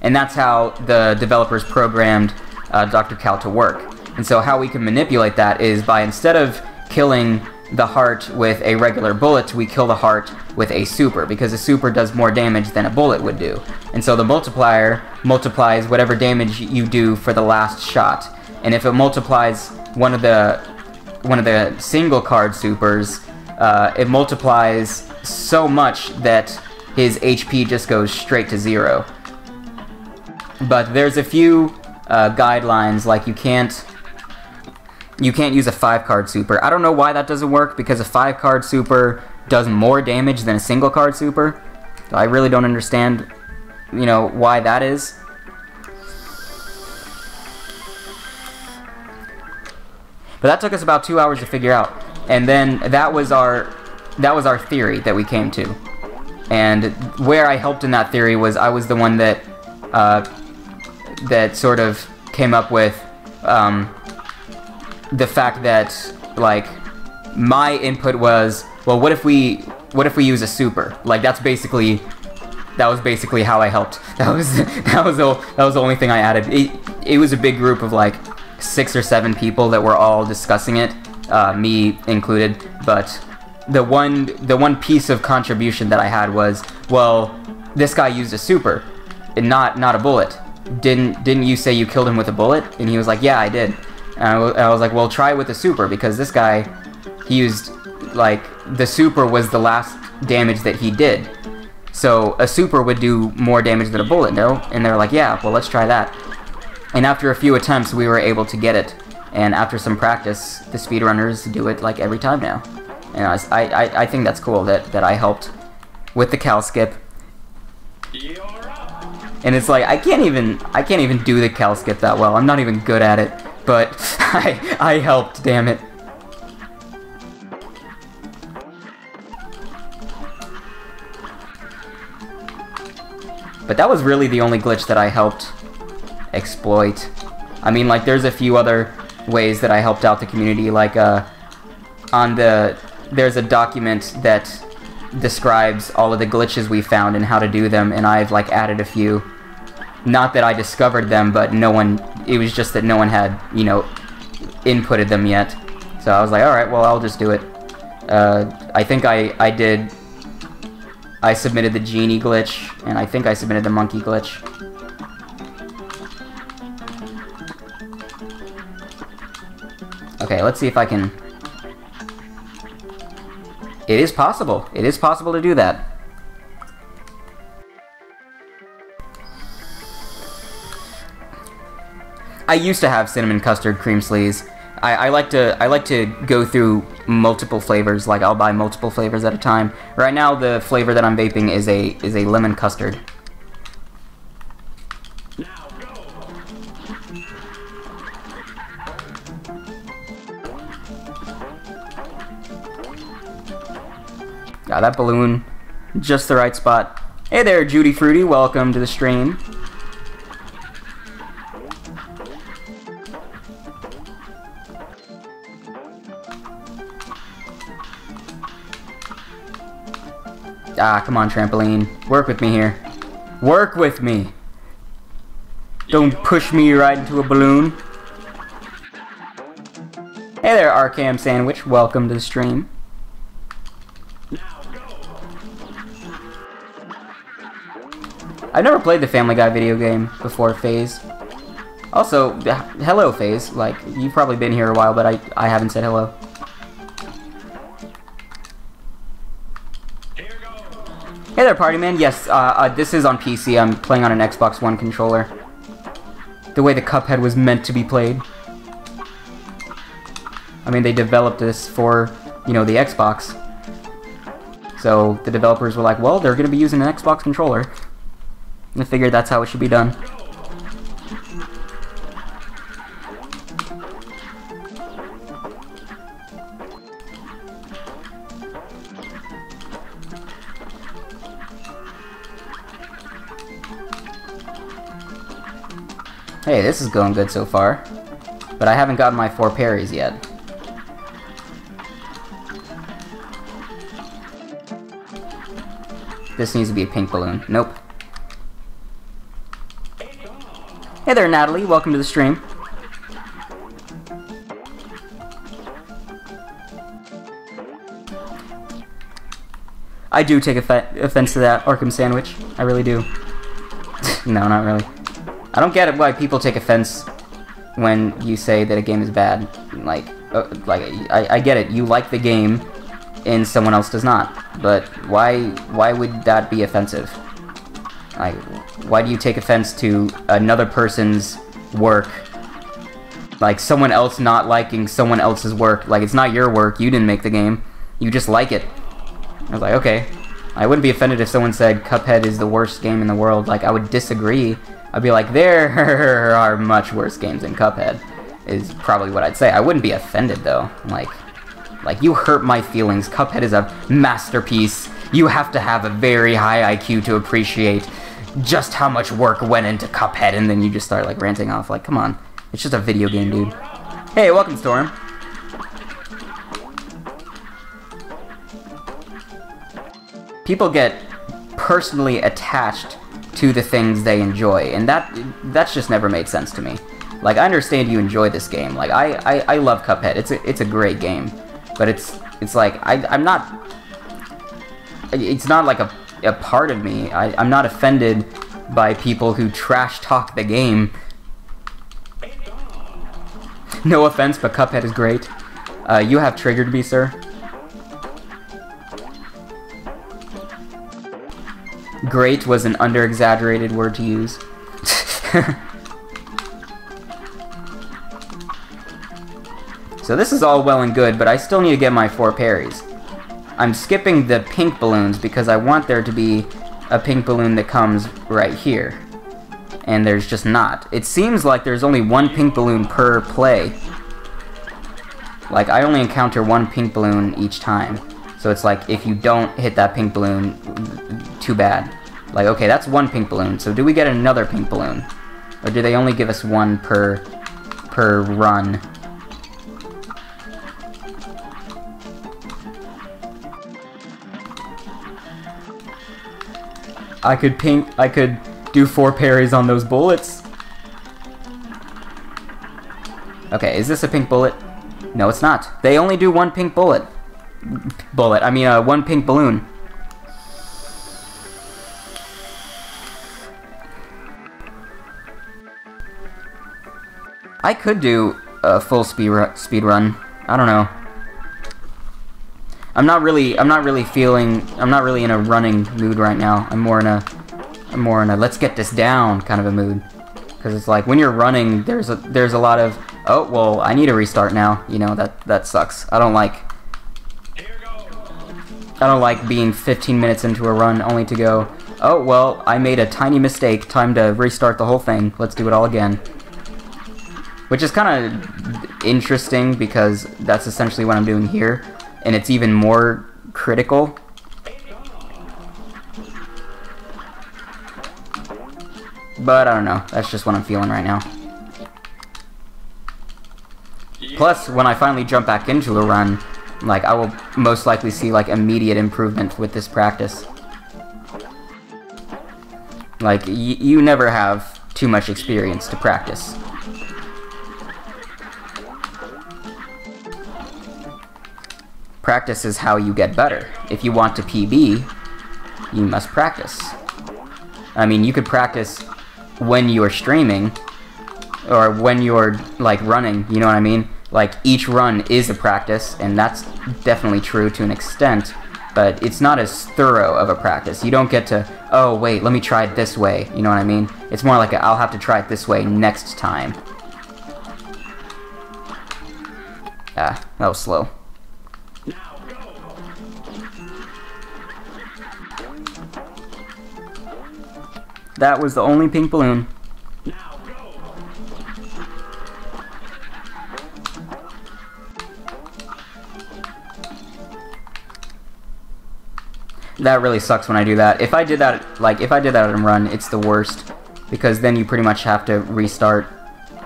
And that's how the developers programmed Dr. Cal to work. And so how we can manipulate that is by, instead of killing the heart with a regular bullet, we kill the heart with a super, because a super does more damage than a bullet would do. And so the multiplier multiplies whatever damage you do for the last shot. And if it multiplies one of the single card supers, it multiplies so much that his HP just goes straight to 0. But there's a few guidelines, like you can't use a 5-card super. I don't know why that doesn't work, because a 5-card super does more damage than a single card super. I really don't understand, you know, why that is. But that took us about 2 hours to figure out. And then that was our theory that we came to. And where I helped in that theory was, I was the one that that sort of came up with the fact that, like, my input was, well, what if we use a super? Like, that was basically how I helped. That was the only thing I added. It was a big group of like 6 or 7 people that were all discussing it, me included. But the one piece of contribution that I had was, well, this guy used a super, and not a bullet. Didn't you say you killed him with a bullet? And he was like, yeah, I did. And I was like, well, try with a super, because this guy, he used, like, the super was the last damage that he did. So a super would do more damage than a bullet, no? And they were like, yeah, well, let's try that. And after a few attempts, we were able to get it. And after some practice, the speedrunners do it, like, every time now. And I think that's cool that I helped with the Cal skip. And it's like, I can't even do the Cal skip that well. I'm not even good at it. But I helped, damn it. But that was really the only glitch that I helped exploit. I mean, like, there's a few other ways that I helped out the community, like, there's a document that describes all of the glitches we found and how to do them, and I've, like, added a few. Not that I discovered them, but it was just that no one had, you know, inputted them yet. So I was like, alright, well, I'll just do it. I think I submitted the genie glitch, and I think I submitted the monkey glitch. Okay, let's see if I can... It is possible. It is possible to do that. I used to have cinnamon custard cream sleeves. I like to go through multiple flavors. Like, I'll buy multiple flavors at a time. Right now, the flavor that I'm vaping is a lemon custard. Now go. Got that balloon, just the right spot. Hey there, Judy Fruity. Welcome to the stream. Ah, come on, trampoline. Work with me here. Work with me. Don't push me right into a balloon. Hey there, Arkham Sandwich. Welcome to the stream. I've never played the Family Guy video game before, FaZe. Also, hello, FaZe. Like, you've probably been here a while, but I haven't said hello. Hey there, Party Man. Yes, this is on PC. I'm playing on an Xbox One controller. the way the Cuphead was meant to be played. I mean, they developed this for, you know, the Xbox. So the developers were like, well, they're going to be using an Xbox controller. And I figured that's how it should be done. Hey, this is going good so far. But I haven't gotten my 4 parries yet. This needs to be a pink balloon. Nope. Hey there, Natalie. Welcome to the stream. I do take offense to that, Arkham Sandwich. I really do. No, not really. I don't get it why people take offense when you say that a game is bad. I get it. You like the game, and someone else does not. But why would that be offensive? Like, why do you take offense to another person's work? Like, someone else not liking someone else's work. Like, it's not your work. You didn't make the game. You just like it. I was like, okay. I wouldn't be offended if someone said Cuphead is the worst game in the world. Like, I would disagree. I'd be like, there are much worse games than Cuphead, is probably what I'd say. I wouldn't be offended, though. Like, you hurt my feelings. Cuphead is a masterpiece. You have to have a very high IQ to appreciate just how much work went into Cuphead, and then you just start, like, ranting off. Like, come on. It's just a video game, dude. Hey, welcome, Storm. People get personally attached to the things they enjoy, and that's just never made sense to me. Like, I understand you enjoy this game. Like, I love Cuphead. It's a great game, but it's like I'm not. It's not like a part of me. I'm not offended by people who trash talk the game. No offense, but Cuphead is great. You have triggered me, sir. Great was an under-exaggerated word to use. So this is all well and good, but I still need to get my 4 parries. I'm skipping the pink balloons because I want there to be a pink balloon that comes right here. And there's just not. It seems like there's only 1 pink balloon per play. Like, I only encounter 1 pink balloon each time. So it's like, if you don't hit that pink balloon, too bad. Like, okay, that's 1 pink balloon, so do we get another pink balloon? Or do they only give us 1 per run? I could do 4 parries on those bullets. Okay, is this a pink bullet? No, it's not. They only do 1 pink bullet. I mean, 1 pink balloon. I could do a full speed run. I don't know. I'm not really in a running mood right now. I'm more in a let's get this down kind of a mood. Because it's like when you're running, there's a lot of, oh well, I need to restart now. You know, that sucks. I don't like being 15 minutes into a run only to go, oh well, I made a tiny mistake. Time to restart the whole thing. Let's do it all again. Which is kind of interesting because that's essentially what I'm doing here, and it's even more critical. But I don't know, that's just what I'm feeling right now. Plus, when I finally jump back into a run, like, I will most likely see, like, immediate improvement with this practice. Like, you never have too much experience to practice. Practice is how you get better. If you want to PB, you must practice. I mean, you could practice when you're streaming, or when you're, like, running, you know what I mean? Like, each run is a practice, and that's definitely true to an extent, but it's not as thorough of a practice. You don't get to, oh wait, let me try it this way, you know what I mean? It's more like I'll have to try it this way next time. Ah, that was slow. Now go. That was the only pink balloon. Now go. That really sucks when I do that. If I did that, like, if I did that in run, it's the worst. Because then you pretty much have to restart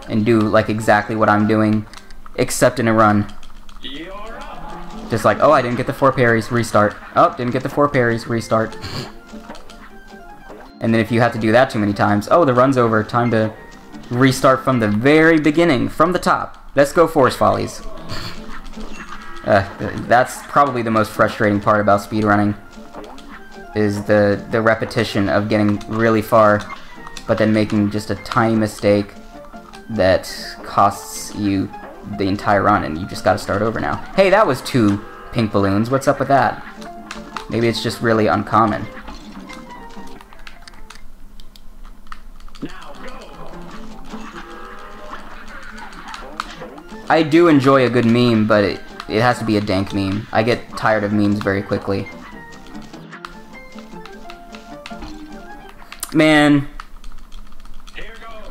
and do, like, exactly what I'm doing, except in a run. You're up. Just like, oh, I didn't get the 4 parries, restart. Oh, didn't get the 4 parries, restart. And then if you have to do that too many times, oh, the run's over, time to restart from the very beginning, from the top. Let's go Force Follies. That's probably the most frustrating part about speedrunning, is the repetition of getting really far, but then making just a tiny mistake that costs you the entire run, and you just gotta start over now. Hey, that was 2 pink balloons. What's up with that? Maybe it's just really uncommon. Now go. I do enjoy a good meme, but it has to be a dank meme. I get tired of memes very quickly. Man. Here goes.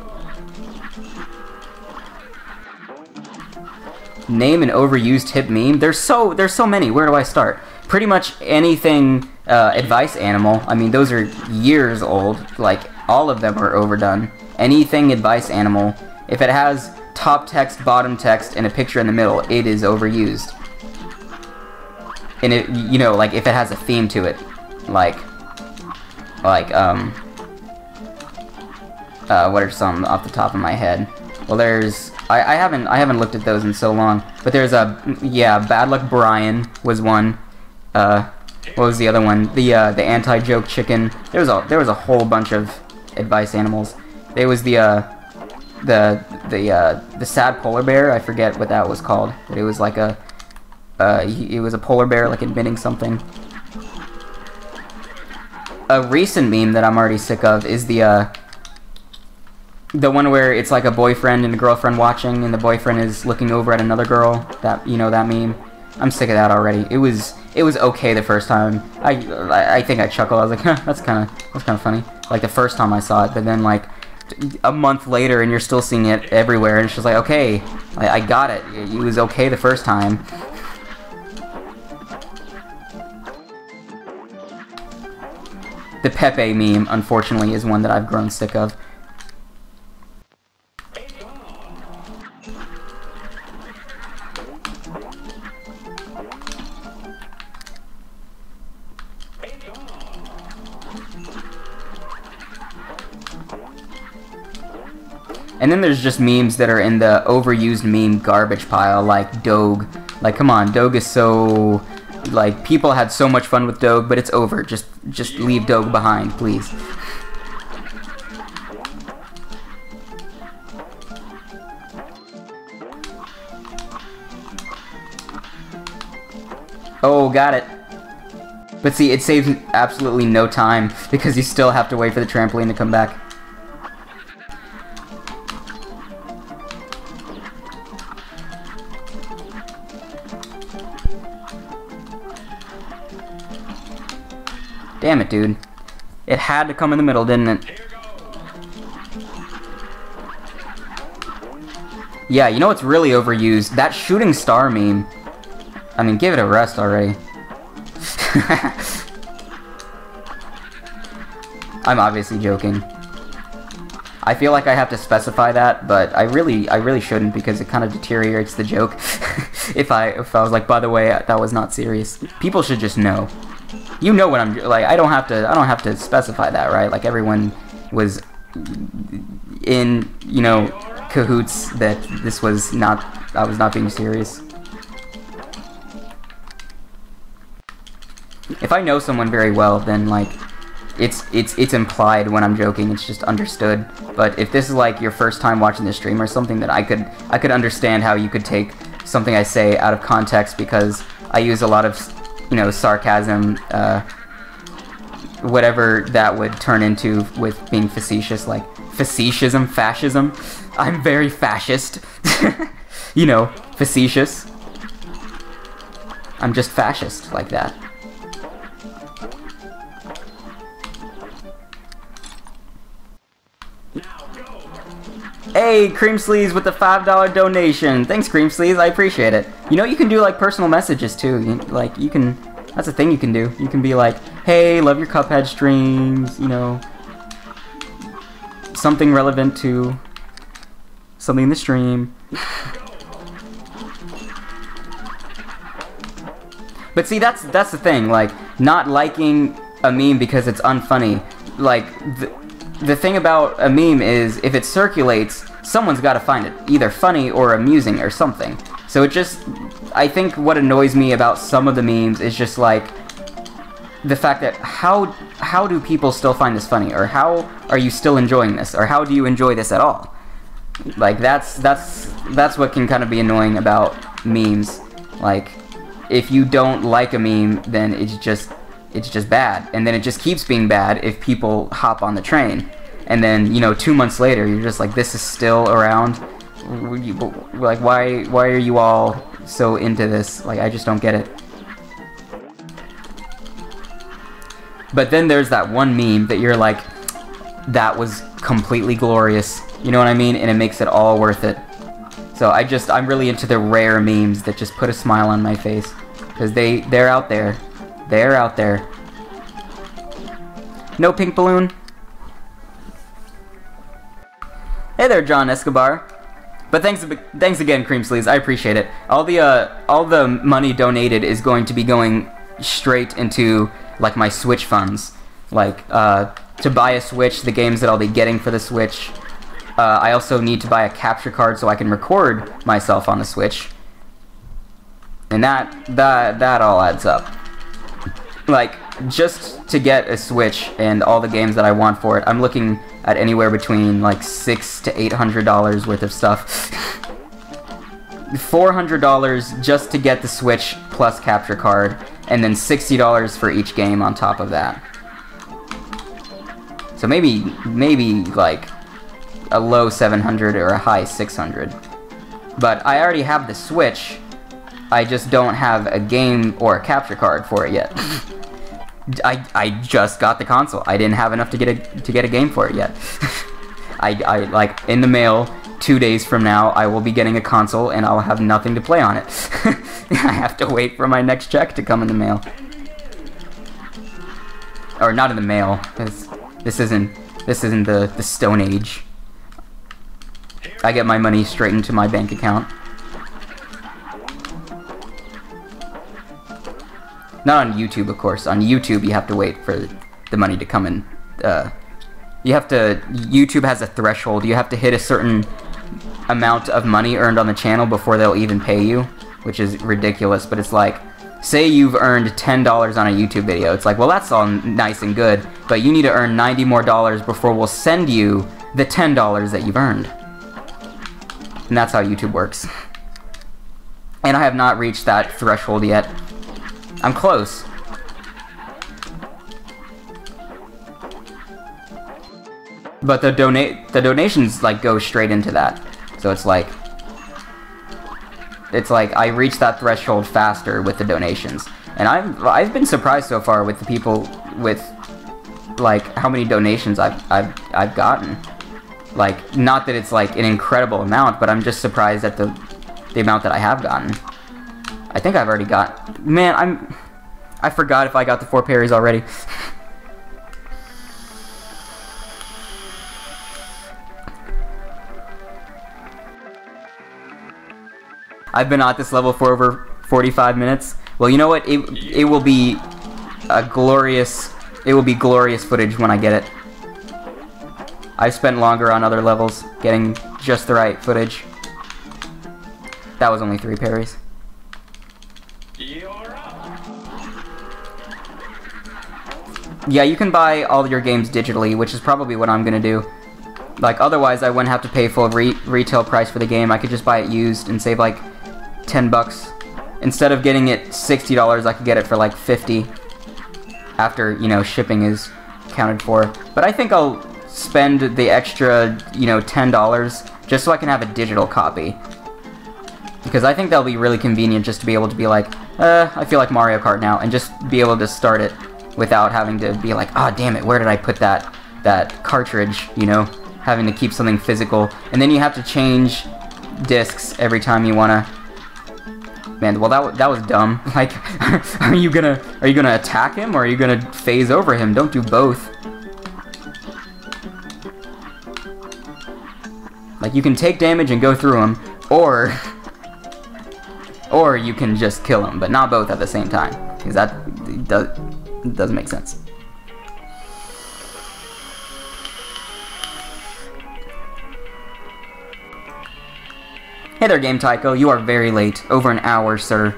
Name an overused hip meme. There's so many. Where do I start? Pretty much anything advice animal. I mean, those are years old. Like, all of them are overdone. Anything advice animal. If it has top text, bottom text, and a picture in the middle, it is overused. And it, you know, like, if it has a theme to it, like what are some off the top of my head? Well, there's, I haven't looked at those in so long, but there's yeah, Bad Luck Brian was one. What was the other one? The anti-joke chicken. There was a whole bunch of advice animals. There was the sad polar bear. I forget what that was called, but it was like it was a polar bear, like, admitting something. A recent meme that I'm already sick of is the one where it's like a boyfriend and a girlfriend watching, and the boyfriend is looking over at another girl. That, you know, that meme. I'm sick of that already. It was okay the first time. I think I chuckled. I was like, huh, that's kind of funny. Like, the first time I saw it, but then, like, a month later, and you're still seeing it everywhere, and it's just like, okay, I got it. It was okay the first time. The Pepe meme, unfortunately, is one that I've grown sick of. And then there's just memes that are in the overused meme garbage pile, like Doge. Like, come on, Doge is so... Like, people had so much fun with Doge, but it's over. Just leave Doge behind, please. Oh, got it. But see, it saves absolutely no time, because you still have to wait for the trampoline to come back. Damn it, dude. It had to come in the middle, didn't it? Yeah, you know what's really overused? That shooting star meme. I mean, give it a rest already. I'm obviously joking. I feel like I have to specify that, but I really shouldn't, because it kind of deteriorates the joke. if I was like, by the way, that was not serious. People should just know. You know what I'm like. I don't have to specify that, right? Like, everyone was in, you know, cahoots that this was not. I was not being serious. If I know someone very well, then, like, it's implied when I'm joking. It's just understood. But if this is like your first time watching the stream or something, that I could understand how you could take something I say out of context, because I use a lot of you know, sarcasm, whatever that would turn into with being facetious, like faceticism, fascism. I'm very fascist. You know, facetious. I'm just fascist like that. Hey, Cream Sleeves with the $5 donation. Thanks, Cream Sleeves. I appreciate it. You know, you can do like personal messages too. You can. That's a thing you can do. You can be like, "Hey, love your Cuphead streams." You know, something relevant to something in the stream. But see, that's the thing. Like, not liking a meme because it's unfunny. Like, the thing about a meme is, if it circulates, someone's got to find it either funny or amusing or something. So it just, I think what annoys me about some of the memes is just like the fact that how do people still find this funny, or how are you still enjoying this, or how do you enjoy this at all? Like, that's what can kind of be annoying about memes. Like, if you don't like a meme, then it's just bad, and then it just keeps being bad if people hop on the train, and then, you know, 2 months later you're just like, this is still around. Like, why are you all so into this? Like, I just don't get it. But then there's that one meme that you're like, that was completely glorious, you know what I mean, and it makes it all worth it. So I'm really into the rare memes that just put a smile on my face, because they're out there. They're out there. No pink balloon. Hey there, John Escobar. But thanks again, Cream Sleeves. I appreciate it. All the money donated is going to be going straight into like my Switch funds, like to buy a Switch, the games that I'll be getting for the Switch. I also need to buy a capture card so I can record myself on the Switch, and that all adds up. Like, just to get a Switch and all the games that I want for it, I'm looking at anywhere between like $600 to $800 worth of stuff. $400 just to get the Switch plus capture card, and then $60 for each game on top of that. So maybe like a low 700 or a high 600. But I already have the Switch. I just don't have a game or a capture card for it yet. I just got the console. I didn't have enough to get a game for it yet. I like, in the mail 2 days from now I will be getting a console and I'll have nothing to play on it. I have to wait for my next check to come in the mail. Or not in the mail, because this isn't the Stone Age. I get my money straight into my bank account. Not on YouTube, of course. On YouTube, you have to wait for the money to come in. YouTube has a threshold. You have to hit a certain amount of money earned on the channel before they'll even pay you, which is ridiculous. But it's like, say you've earned $10 on a YouTube video. It's like, well, that's all nice and good, but you need to earn $90 more before we'll send you the $10 that you've earned. And that's how YouTube works. And I have not reached that threshold yet. I'm close. But the donations like go straight into that. So it's like I reached that threshold faster with the donations. And I've been surprised so far with the people, with like how many donations I've gotten. Like, not that it's like an incredible amount, but I'm just surprised at the amount that I have gotten. I think I've already got... Man, I forgot if I got the 4 parries already. I've been at this level for over 45 minutes. Well, you know what? It will be a glorious... It will be glorious footage when I get it. I've spent longer on other levels getting just the right footage. That was only 3 parries. Yeah, you can buy all your games digitally, which is probably what I'm gonna do. Like, otherwise I wouldn't have to pay full retail price for the game. I could just buy it used and save like $10 instead of getting it $60, I could get it for like $50 after, you know, shipping is counted for. But I think I'll spend the extra, you know, $10 just so I can have a digital copy. Because I think that'll be really convenient just to be able to be like, I feel like Mario Kart now, and just be able to start it without having to be like, ah, damn it, where did I put that cartridge, you know? Having to keep something physical. And then you have to change discs every time you wanna... Man, well that was dumb. Like, are you gonna attack him, or are you gonna phase over him? Don't do both. Like, you can take damage and go through him, or you can just kill him, but not both at the same time, because that doesn't make sense. Hey there, Game Tycho. You are very late. Over an hour, sir.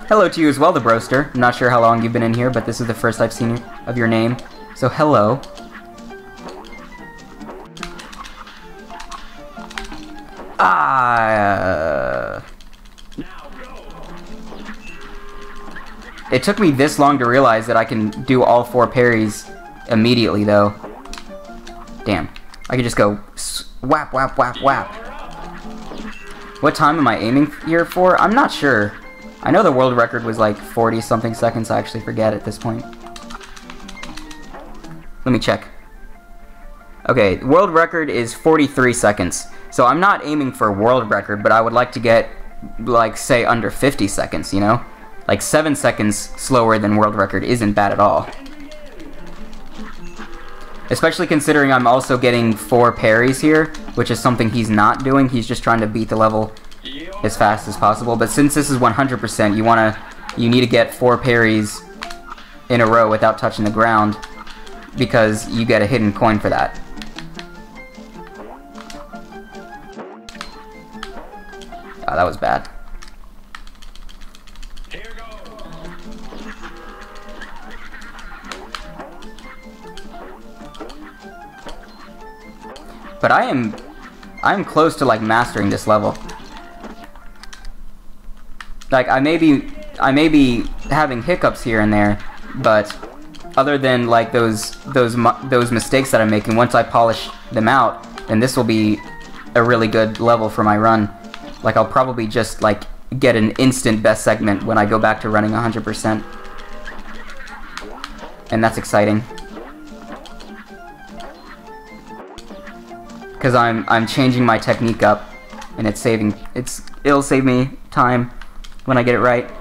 Hello to you as well, the Broster. I'm not sure how long you've been in here, but this is the first I've seen of your name. So, hello. It took me this long to realize that I can do all 4 parries immediately, though. Damn. I could just go whap, whap, whap, whap. What time am I aiming here for? I'm not sure. I know the world record was like 40-something seconds. I actually forget at this point. Let me check. Okay, world record is 43 seconds. So I'm not aiming for world record, but I would like to get, like, say, under 50 seconds, you know? Like, 7 seconds slower than world record isn't bad at all. Especially considering I'm also getting 4 parries here, which is something he's not doing. He's just trying to beat the level as fast as possible. But since this is 100%, you need to get 4 parries in a row without touching the ground, because you get a hidden coin for that. Oh, that was bad. But I'm close to like mastering this level. Like I may be having hiccups here and there, but other than like those mistakes that I'm making, once I polish them out, then this will be a really good level for my run. Like I'll probably just like get an instant best segment when I go back to running 100%. And that's exciting. Because I'm changing my technique up, and it'll save me time when I get it right.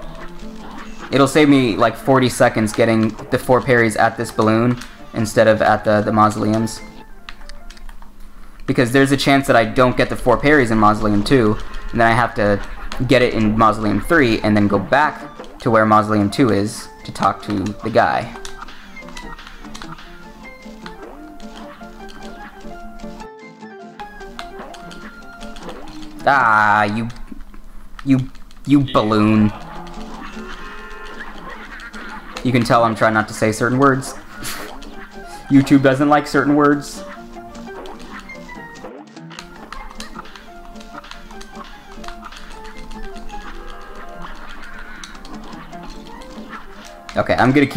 It'll save me like 40 seconds getting the 4 parries at this balloon instead of at the mausoleums. Because there's a chance that I don't get the 4 parries in Mausoleum 2, and then I have to get it in Mausoleum 3, and then go back to where Mausoleum 2 is to talk to the guy. Ah, you balloon. You can tell I'm trying not to say certain words. YouTube doesn't like certain words. Okay, I'm gonna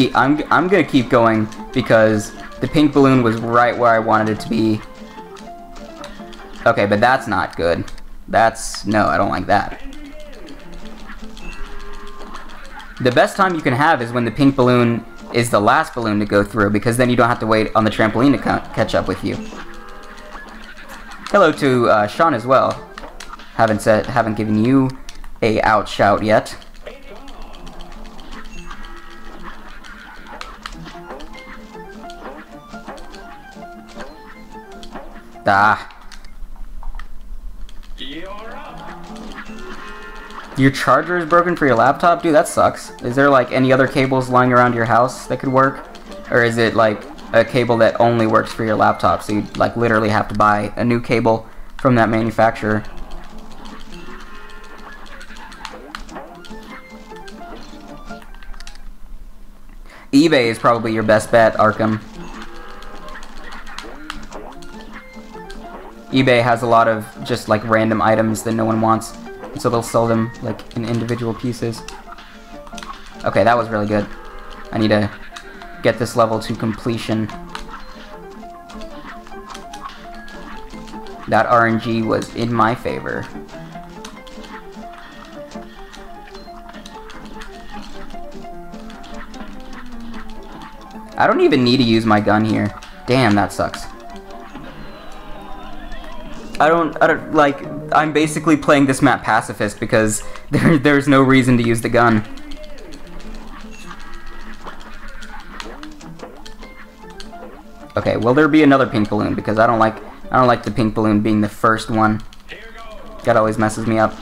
keep going because the pink balloon was right where I wanted it to be. Okay, but that's not good. No, I don't like that. The best time you can have is when the pink balloon is the last balloon to go through, because then you don't have to wait on the trampoline to catch up with you. Hello to Sean as well. Haven't given you a out shout yet. Ah. Your charger is broken for your laptop? Dude, that sucks. Is there like any other cables lying around your house that could work? Or is it like a cable that only works for your laptop, so you like literally have to buy a new cable from that manufacturer? eBay is probably your best bet, Arkham. eBay has a lot of just like random items that no one wants, so they'll sell them like in individual pieces. Okay, that was really good. I need to get this level to completion. That RNG was in my favor. I don't even need to use my gun here. Damn, that sucks. I don't like, I'm basically playing this map pacifist because there's no reason to use the gun. Okay, will there be another pink balloon? Because I don't like the pink balloon being the first one. That always messes me up.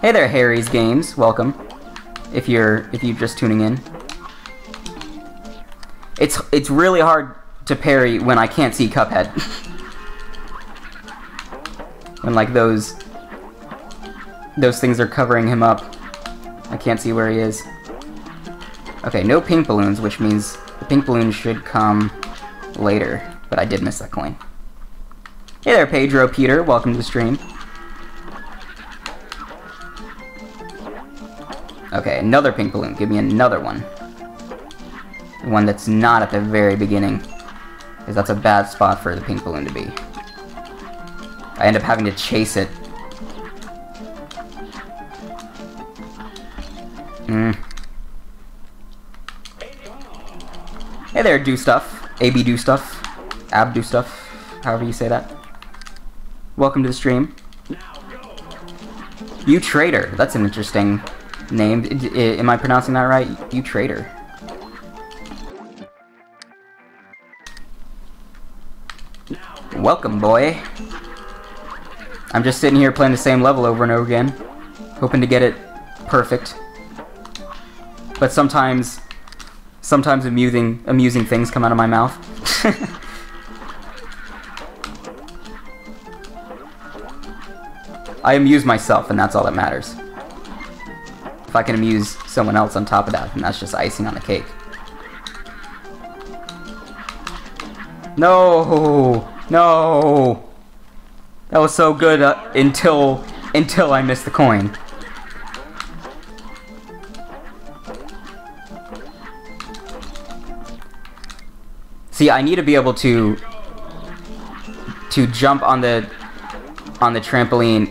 Hey there, Harry's Games. Welcome. If you're just tuning in. It's really hard to parry when I can't see Cuphead. When like those things are covering him up. I can't see where he is. Okay, no pink balloons, which means the pink balloon should come later. But I did miss that coin. Hey there, Pedro Peter. Welcome to the stream. Okay, another pink balloon. Give me another one. One that's not at the very beginning. Because that's a bad spot for the pink balloon to be. I end up having to chase it. Hey there, do stuff. AB do stuff. Ab do stuff. However you say that. Welcome to the stream. You Trader. That's an interesting name. Am I pronouncing that right? You Trader. Welcome, boy. I'm just sitting here playing the same level over and over again, hoping to get it perfect. But sometimes amusing things come out of my mouth. I amuse myself, and that's all that matters. If I can amuse someone else on top of that, then that's just icing on the cake. No! No! That was so good until I missed the coin. See, I need to be able to jump on the trampoline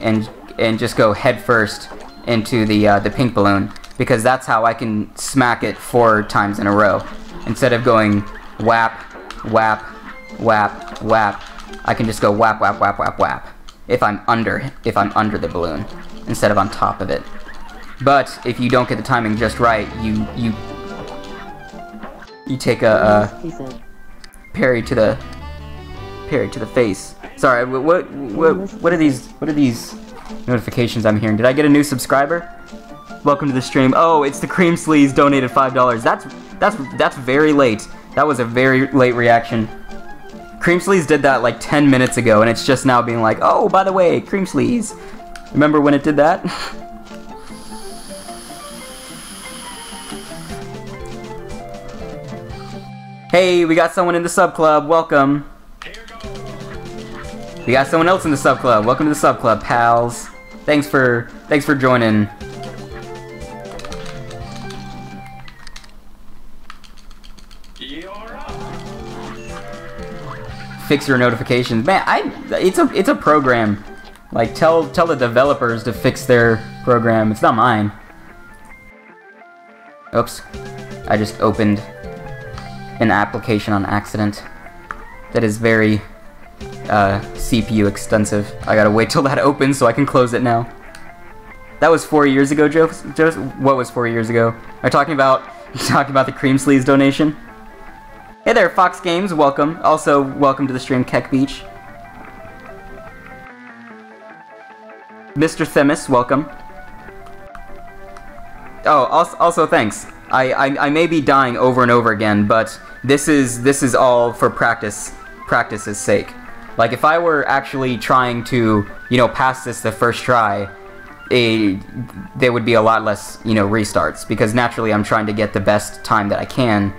and just go head first into the pink balloon, because that's how I can smack it 4 times in a row. Instead of going whap, whap, whap, whap, I can just go whap, whap, whap, whap, whap. If I'm under the balloon instead of on top of it. But if you don't get the timing just right, you take a parry to the face. Sorry, what are these notifications I'm hearing? Did I get a new subscriber? Welcome to the stream. Oh, it's the Cream Sleaze donated $5. That's very late. That was a very late reaction. Cream Sleaze did that like 10 minutes ago, and it's just now being like, oh, by the way, Cream Sleaze. Remember when it did that? Hey, we got someone in the sub club. Welcome. We got someone else in the sub club. Welcome to the sub club, pals. Thanks for joining. Fix your notifications, man. It's a program. Like, tell the developers to fix their program. It's not mine. Oops, I just opened an application on accident. That is very CPU extensive. I gotta wait till that opens so I can close it now. That was 4 years ago, Joe. What was 4 years ago? Are you talking about the Cream Sleaze donation? Hey there, Fox Games, welcome. Also, welcome to the stream, Keck Beach. Mr. Themis, welcome. Oh, also thanks. I may be dying over and over again, but this is all for practice's sake. Like, if I were actually trying to, pass this the first try, there would be a lot less, you know, restarts, because naturally I'm trying to get the best time that I can.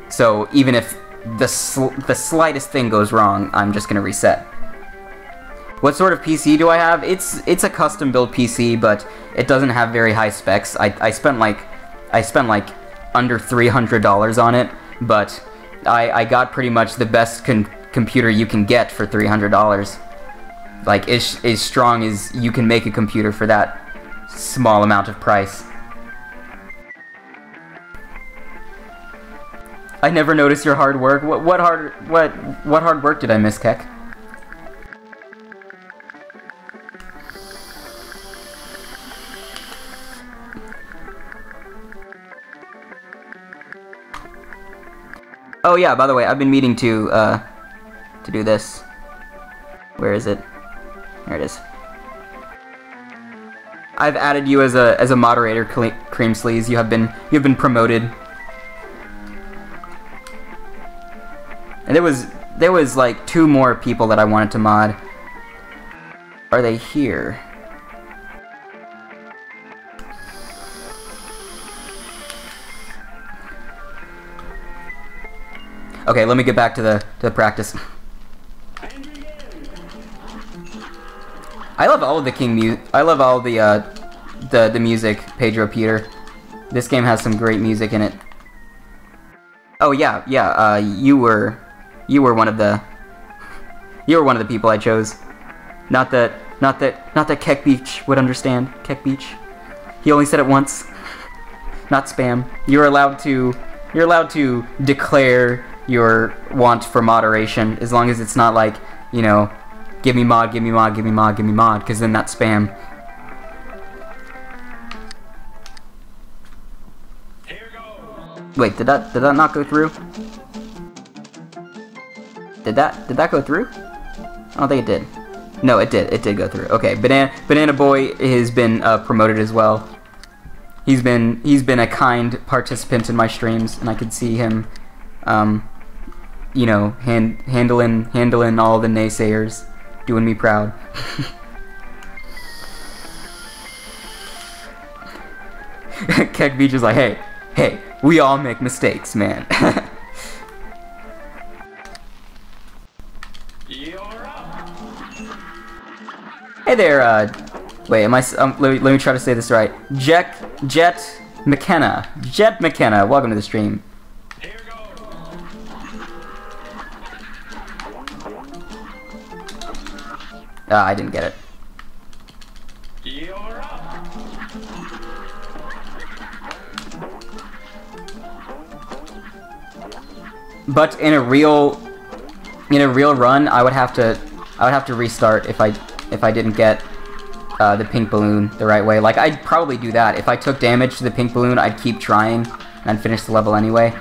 So even if the slightest thing goes wrong, I'm just gonna reset. What sort of PC do I have? It's a custom built PC, but it doesn't have very high specs. I spent like under $300 on it, but I got pretty much the best computer you can get for $300. Like, as strong as you can make a computer for that small amount of price. I never noticed your hard work. What hard work did I miss, Keck? Oh yeah, by the way, I've been meaning to do this. Where is it? There it is. I've added you as a moderator, Cream Sleaze. You've been promoted. And there was like 2 more people that I wanted to mod. Are they here? Okay, let me get back to the practice. I love all of the I love all the music, Pedro Peter. This game has some great music in it. Oh yeah, you were one of the people I chose. Not that Keck Beach would understand. Keck Beach. He only said it once. Not spam. You're allowed to declare your want for moderation, as long as it's not like, you know, give me mod, give me mod, give me mod, give me mod, because then that's spam. Here goes. Wait, did that not go through? Did that go through? I don't think it did. No, it did go through. Okay, Banana Boy has been promoted as well. He's been a kind participant in my streams, and I could see him you know, handling all the naysayers, doing me proud. Keck Beach is like, hey, we all make mistakes, man. You're up. Hey there, wait, let me try to say this right. Jet McKenna, welcome to the stream. Here goes. I didn't get it. You're up. But in a real run, I would have to restart if I didn't get the pink balloon the right way. Like, I'd probably do that. If I took damage to the pink balloon, I'd keep trying and finish the level anyway.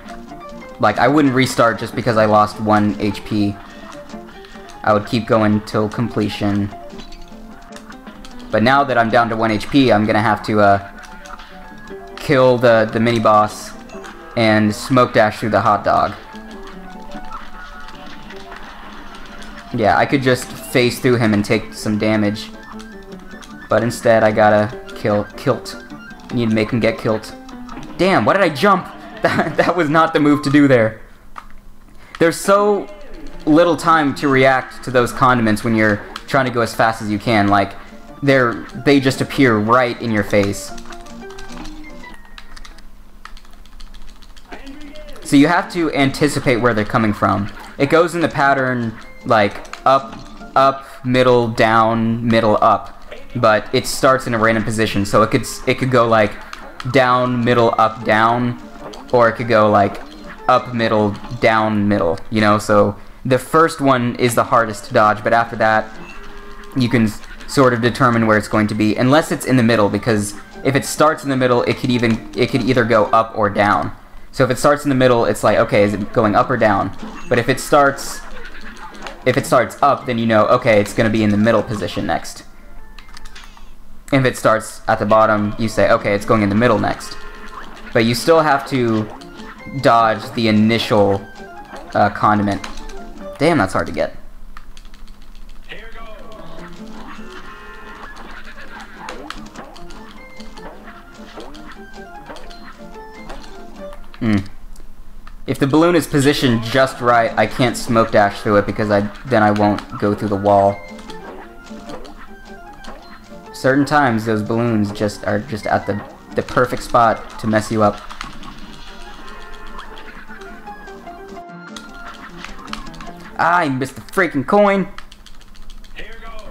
Like, I wouldn't restart just because I lost 1 HP. I would keep going till completion. But now that I'm down to 1 HP, I'm gonna have to kill the mini-boss and smoke dash through the hot dog. Yeah, I could just phase through him and take some damage. But instead, I gotta kilt. I need to make him get kilt. Damn, why did I jump? That was not the move to do there. There's so little time to react to those condiments when you're trying to go as fast as you can. Like, they just appear right in your face. So you have to anticipate where they're coming from. It goes in the pattern, like, up, middle, down, middle, up. But it starts in a random position, so it could go, like, down, middle, up, down. Or it could go, like, up, middle, down, middle, you know? So the first one is the hardest to dodge, but after that, you can sort of determine where it's going to be, unless it's in the middle, because if it starts in the middle, it could either go up or down. So if it starts in the middle, it's like, okay, is it going up or down? But if it starts up, then you know, okay, it's going to be in the middle position next. If it starts at the bottom, you say, okay, it's going in the middle next. But you still have to dodge the initial condiment. Damn, that's hard to get. Here goes. If the balloon is positioned just right, I can't smoke dash through it because then I won't go through the wall. Certain times those balloons are just at the perfect spot to mess you up. Ah, I missed the freaking coin. Here goes.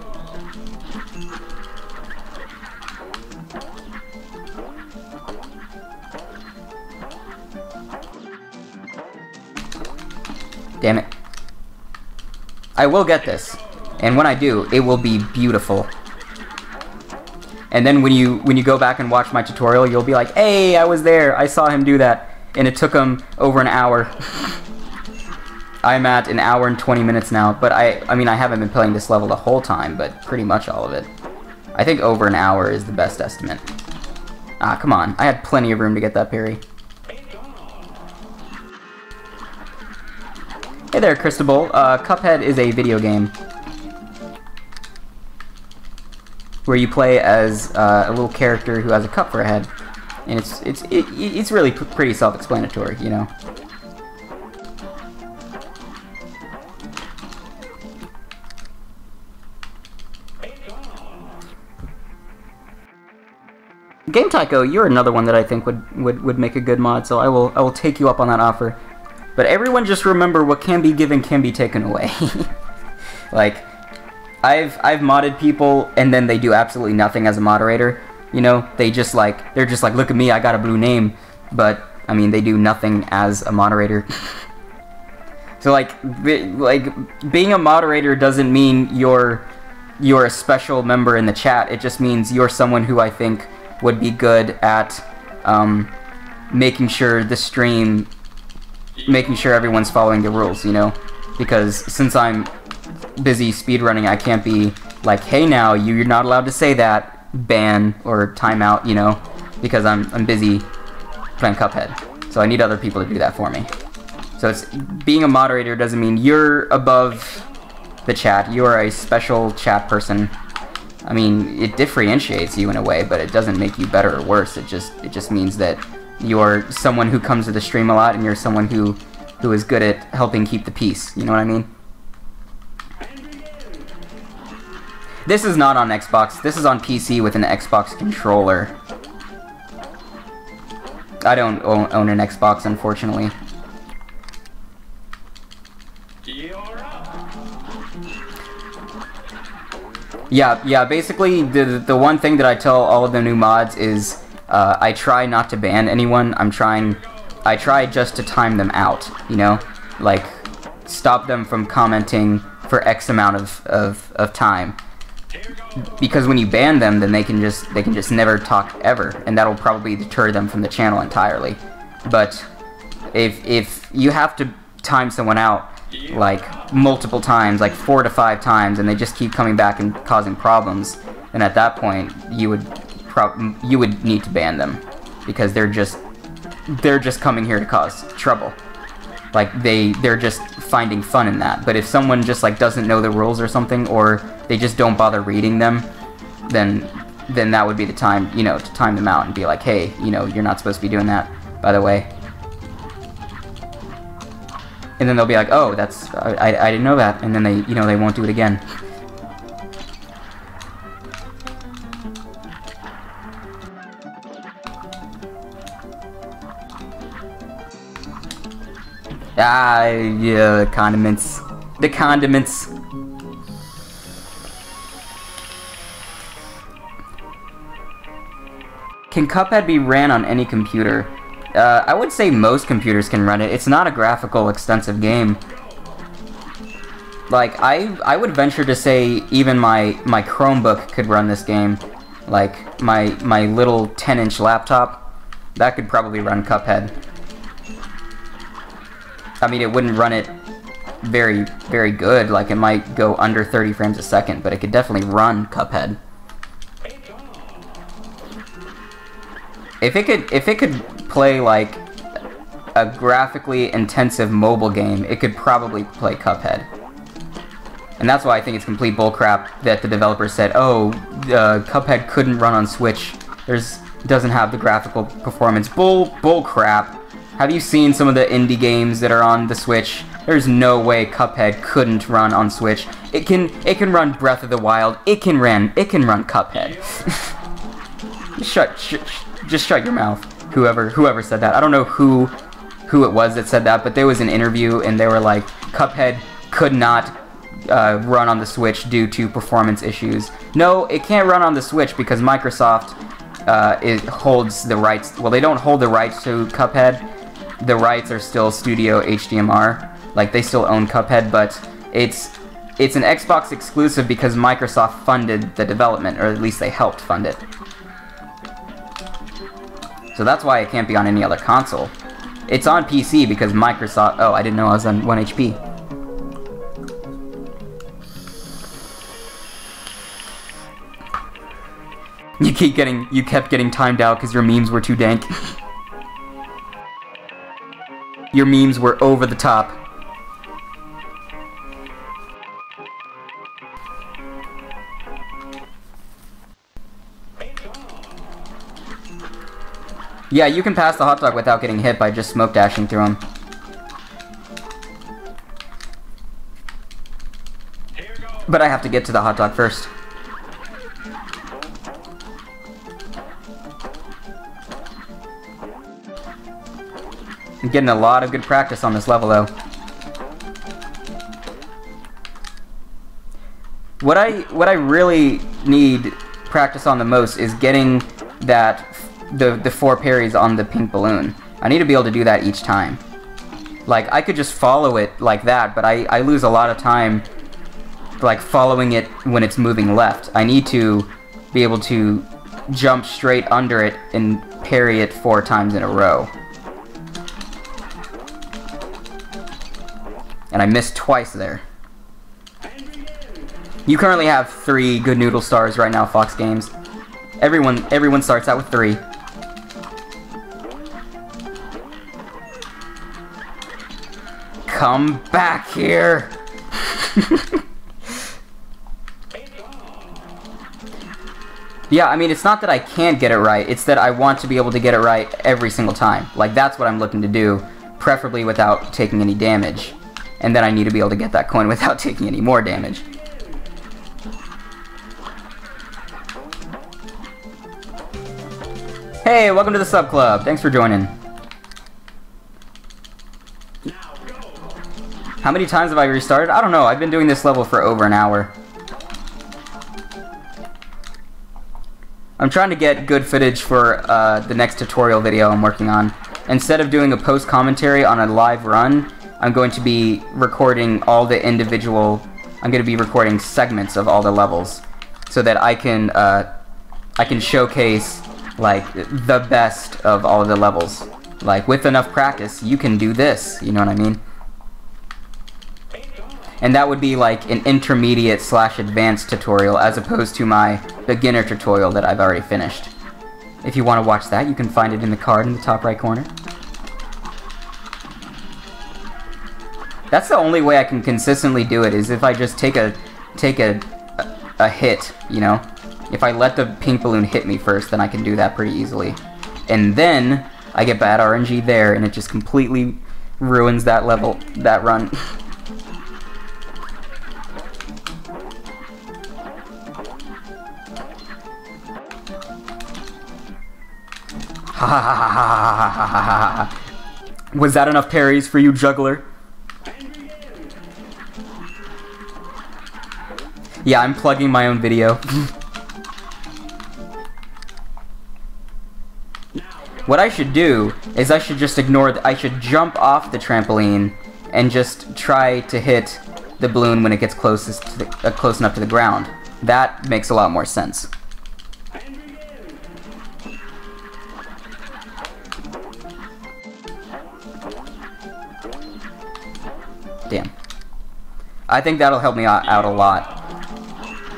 Damn it. I will get this. And when I do, it will be beautiful. And then when you go back and watch my tutorial, you'll be like, hey, I was there, I saw him do that. And it took him over an hour. I'm at an hour and 20 minutes now, but I mean, I haven't been playing this level the whole time, but pretty much all of it. I think over an hour is the best estimate. Ah, come on, I had plenty of room to get that parry. Hey there, Cristobal. Cuphead is a video game where you play as a little character who has a cup for a head, and it's really pretty self-explanatory, you know. Game Tycho, you're another one that I think would make a good mod, so I will take you up on that offer. But everyone just remember, what can be given can be taken away. Like, I've modded people and then they do absolutely nothing as a moderator. You know, they're just like, look at me, I got a blue name, but I mean, they do nothing as a moderator. So like being a moderator doesn't mean you're a special member in the chat. It just means you're someone who I think would be good at making sure the stream, making sure everyone's following the rules, you know? Because since I'm busy speedrunning, I can't be like, hey now, you're not allowed to say that, ban or timeout, you know? Because I'm busy playing Cuphead. So I need other people to do that for me. So it's, being a moderator doesn't mean you're above the chat, you're a special chat person. I mean, it differentiates you in a way, but it doesn't make you better or worse. It just means that you're someone who comes to the stream a lot, and you're someone who is good at helping keep the peace. You know what I mean? This is not on Xbox. This is on PC with an Xbox controller. I don't own an Xbox, unfortunately. Yeah, basically, the one thing that I tell all of the new mods is, I try not to ban anyone. I try just to time them out, you know? Like, stop them from commenting for X amount of time. Because when you ban them, then they can just never talk ever, and that'll probably deter them from the channel entirely. But if you have to time someone out, like, multiple times, like 4 to 5 times, and they just keep coming back and causing problems, then at that point, you would need to ban them, because they're just coming here to cause trouble. Like, they're just finding fun in that. But if someone just, like, doesn't know the rules or something, or they just don't bother reading them, then that would be the time, you know, to time them out and be like, hey, you know, you're not supposed to be doing that, by the way. And then they'll be like, oh, that's, I didn't know that, and then they, you know, they won't do it again. Ah, yeah, the condiments. The condiments. Can Cuphead be ran on any computer? I would say most computers can run it. It's not a graphical, extensive game. Like, I would venture to say even my Chromebook could run this game. Like, my little 10-inch laptop, that could probably run Cuphead. I mean, it wouldn't run it very, very good. Like, it might go under 30 frames a second, but it could definitely run Cuphead. If it could play, like, a graphically intensive mobile game, it could probably play Cuphead. And that's why I think it's complete bullcrap that the developer said, oh, Cuphead couldn't run on Switch. Doesn't have the graphical performance. Bullcrap. Have you seen some of the indie games that are on the Switch? There's no way Cuphead couldn't run on Switch. It can run Breath of the Wild. It can run Cuphead. Just shut your mouth. Whoever said that. I don't know who it was that said that, but there was an interview and they were like, Cuphead could not run on the Switch due to performance issues. No, it can't run on the Switch because Microsoft it holds the rights. Well, they don't hold the rights to Cuphead. The rights are still Studio HDMR. Like, they still own Cuphead, but it's an Xbox exclusive because Microsoft funded the development, or at least they helped fund it. So that's why it can't be on any other console. It's on PC because Microsoft... Oh, I didn't know I was on 1 HP. You kept getting timed out because your memes were too dank. Your memes were over the top. Yeah, you can pass the hot dog without getting hit by just smoke dashing through him. But I have to get to the hot dog first. I'm getting a lot of good practice on this level, though. What I really need practice on the most is getting the 4 parries on the pink balloon. I need to be able to do that each time. Like, I could just follow it like that, but I lose a lot of time like following it when it's moving left. I need to be able to jump straight under it and parry it 4 times in a row. And I missed twice there. You currently have 3 good noodle stars right now, Fox Games. Everyone starts out with 3. Come back here! Yeah, I mean, it's not that I can't get it right, it's that I want to be able to get it right every single time. Like, that's what I'm looking to do, preferably without taking any damage. And then I need to be able to get that coin without taking any more damage. Hey, welcome to the sub club. Thanks for joining. How many times have I restarted? I don't know. I've been doing this level for over an hour. I'm trying to get good footage for the next tutorial video I'm working on. Instead of doing a post commentary on a live run, I'm going to be recording all the individual... I'm going to be recording segments of all the levels so that I can showcase like the best of all of the levels. Like, with enough practice, you can do this, you know what I mean? And that would be like an intermediate / advanced tutorial as opposed to my beginner tutorial that I've already finished. If you want to watch that, you can find it in the card in the top right corner. That's the only way I can consistently do it, is if I just take a hit, you know? If I let the pink balloon hit me first, then I can do that pretty easily. And then I get bad RNG there, and it just completely ruins that level, that run. Ha ha ha ha ha ha ha ha. Was that enough parries for you, juggler? Yeah, I'm plugging my own video. What I should do is I should just ignore I should jump off the trampoline and just try to hit the balloon when it gets close enough to the ground. That makes a lot more sense. Damn. I think that'll help me out a lot.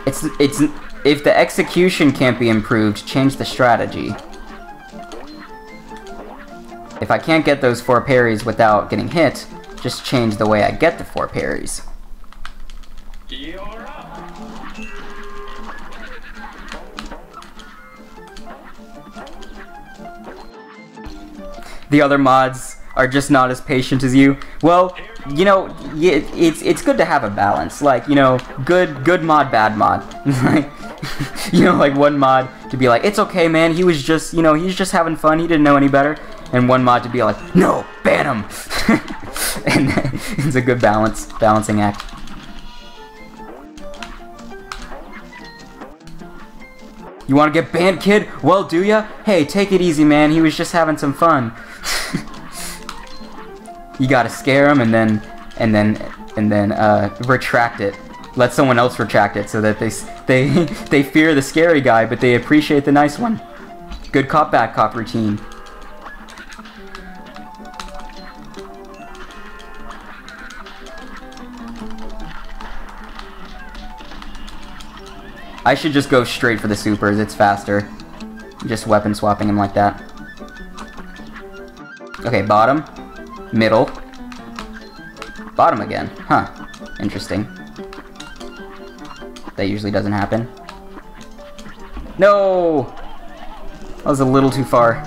If the execution can't be improved, change the strategy. If I can't get those 4 parries without getting hit, just change the way I get the 4 parries. The other mods are just not as patient as you. Well, you know, it's good to have a balance. Like, you know, good mod, bad mod. Like, you know, like one mod to be like, it's okay, man. He was just, you know, he's just having fun. He didn't know any better. And one mod to be like, no, ban him. And it's a good balancing act. You want to get banned, kid? Well, do ya? Hey, take it easy, man. He was just having some fun. You gotta scare him and then retract it. Let someone else retract it so that they fear the scary guy, but they appreciate the nice one. Good cop, bad cop routine. I should just go straight for the supers, it's faster. Just weapon swapping him like that. Okay, bottom. Middle. Bottom again. Huh. Interesting. That usually doesn't happen. No! That was a little too far.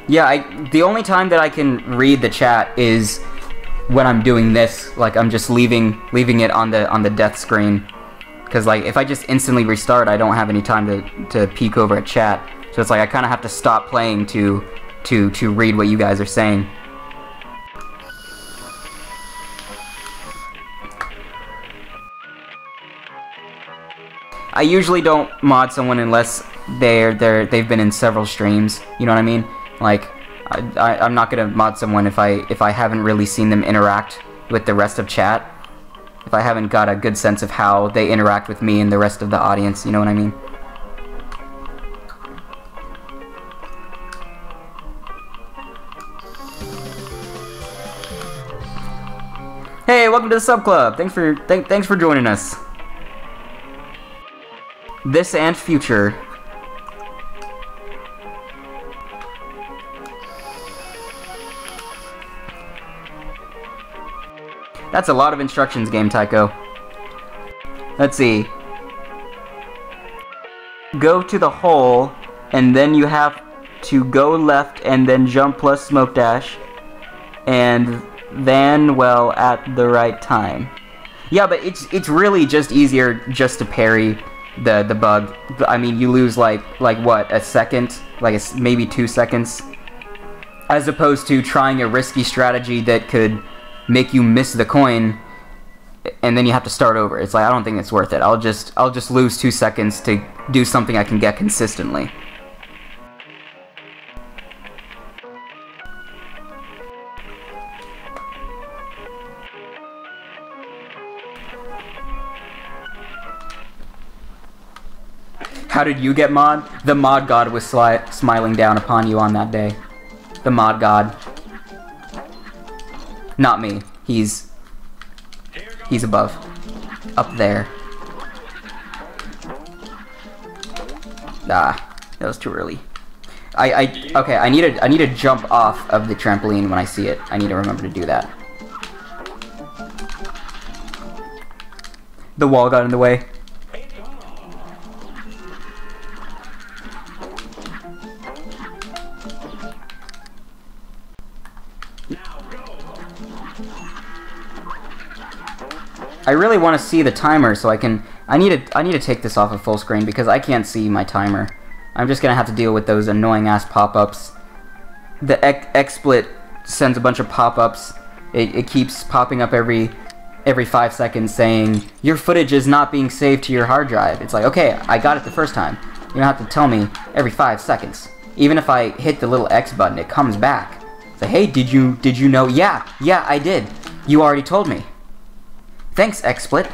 Yeah, the only time that I can read the chat is when I'm doing this. Like, I'm just leaving it on the death screen. Because, like, if I just instantly restart, I don't have any time to peek over at chat. So it's like I kind of have to stop playing to read what you guys are saying. I usually don't mod someone unless they've been in several streams. You know what I mean? Like, I'm not gonna mod someone if I haven't really seen them interact with the rest of chat. If I haven't got a good sense of how they interact with me and the rest of the audience, you know what I mean? Hey, welcome to the sub club. Thanks for joining us. This and future. That's a lot of instructions, Game Tycho. Let's see. Go to the hole, and then you have to go left and then jump plus smoke dash. And then, well, at the right time. Yeah, but it's really just easier just to parry the bug. I mean, you lose like what, a second? Like maybe 2 seconds? As opposed to trying a risky strategy that could make you miss the coin, and then you have to start over. It's like, I don't think it's worth it. I'll just lose 2 seconds to do something I can get consistently. How did you get mod? The mod god was smiling down upon you on that day. The mod god. Not me. He's above. Up there. Ah, that was too early. Okay, I need to jump off of the trampoline when I see it. I need to remember to do that. The wall got in the way. I really want to see the timer so I can... I need to take this off of full screen because I can't see my timer. I'm just gonna have to deal with those annoying ass pop-ups. The XSplit sends a bunch of pop-ups. It keeps popping up every 5 seconds saying your footage is not being saved to your hard drive. It's like, okay, I got it the first time. You don't have to tell me every 5 seconds. Even if I hit the little X button, it comes back. It's like, hey, did you know? Yeah, I did. You already told me. Thanks, XSplit.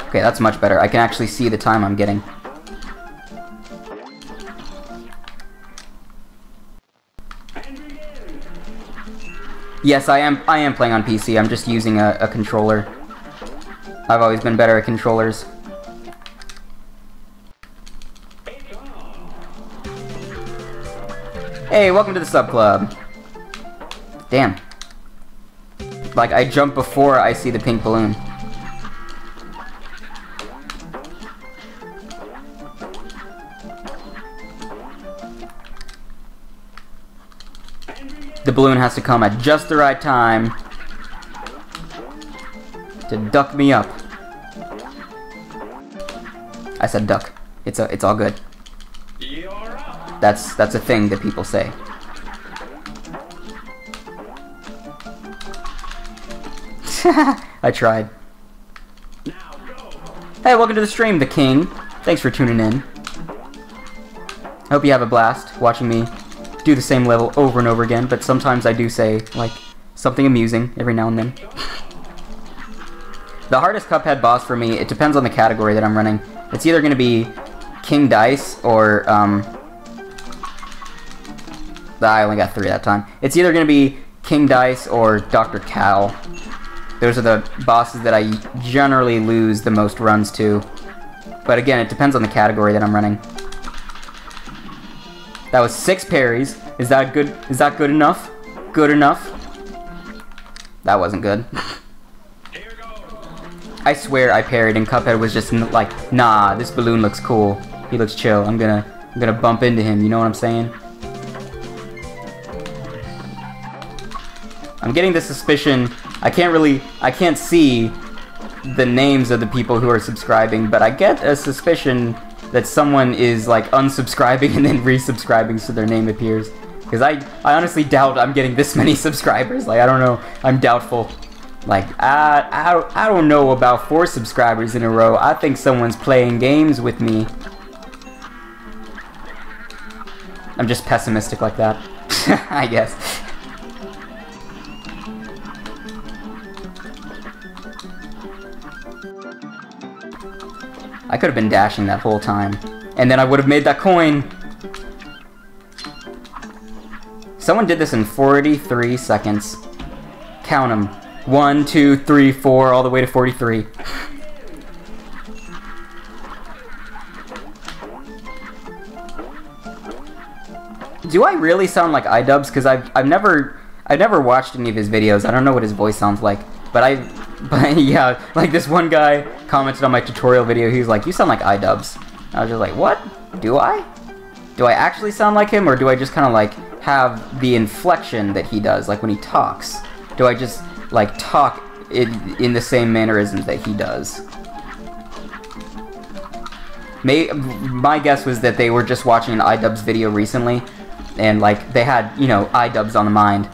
Okay, that's much better. I can actually see the time I'm getting. Yes, I am playing on PC. I'm just using a controller. I've always been better at controllers. Hey, welcome to the sub club. Damn. Like, I jump before I see the pink balloon. The balloon has to come at just the right time to duck me up. I said duck. It's all good. That's a thing that people say. I tried. Hey, welcome to the stream, the king. Thanks for tuning in. Hope you have a blast watching me do the same level over and over again, but sometimes I do say, like, something amusing every now and then. The hardest Cuphead boss for me, it depends on the category that I'm running. It's either going to be King Dice or, I only got 3 that time. It's either going to be King Dice or Dr. Cal. Those are the bosses that I generally lose the most runs to. But again, it depends on the category that I'm running. That was 6 parries. Is that good? Is that good enough? Good enough? That wasn't good. I swear I parried and Cuphead was just like, nah, this balloon looks cool. He looks chill. I'm gonna bump into him, you know what I'm saying? I'm getting the suspicion, I can't see the names of the people who are subscribing, but I get a suspicion that someone is like unsubscribing and then resubscribing so their name appears. Because I honestly doubt I'm getting this many subscribers. Like, I don't know. I'm doubtful. Like, I don't know about 4 subscribers in a row. I think someone's playing games with me. I'm just pessimistic like that. I guess. I could have been dashing that whole time. And then I would have made that coin. Someone did this in 43 seconds. Count them. 1, 2, 3, 4, all the way to 43. Do I really sound like iDubbbz? Because I've never watched any of his videos. I don't know what his voice sounds like. But yeah, like this one guy commented on my tutorial video. He was like, "You sound like iDubbbz." I was just like, "What? Do I? Do I actually sound like him, or do I just kind of like have the inflection that he does, like when he talks? Do I just like talk in the same mannerisms that he does?" My guess was that they were just watching an iDubbbz video recently, and like they had, you know, iDubbbz on the mind.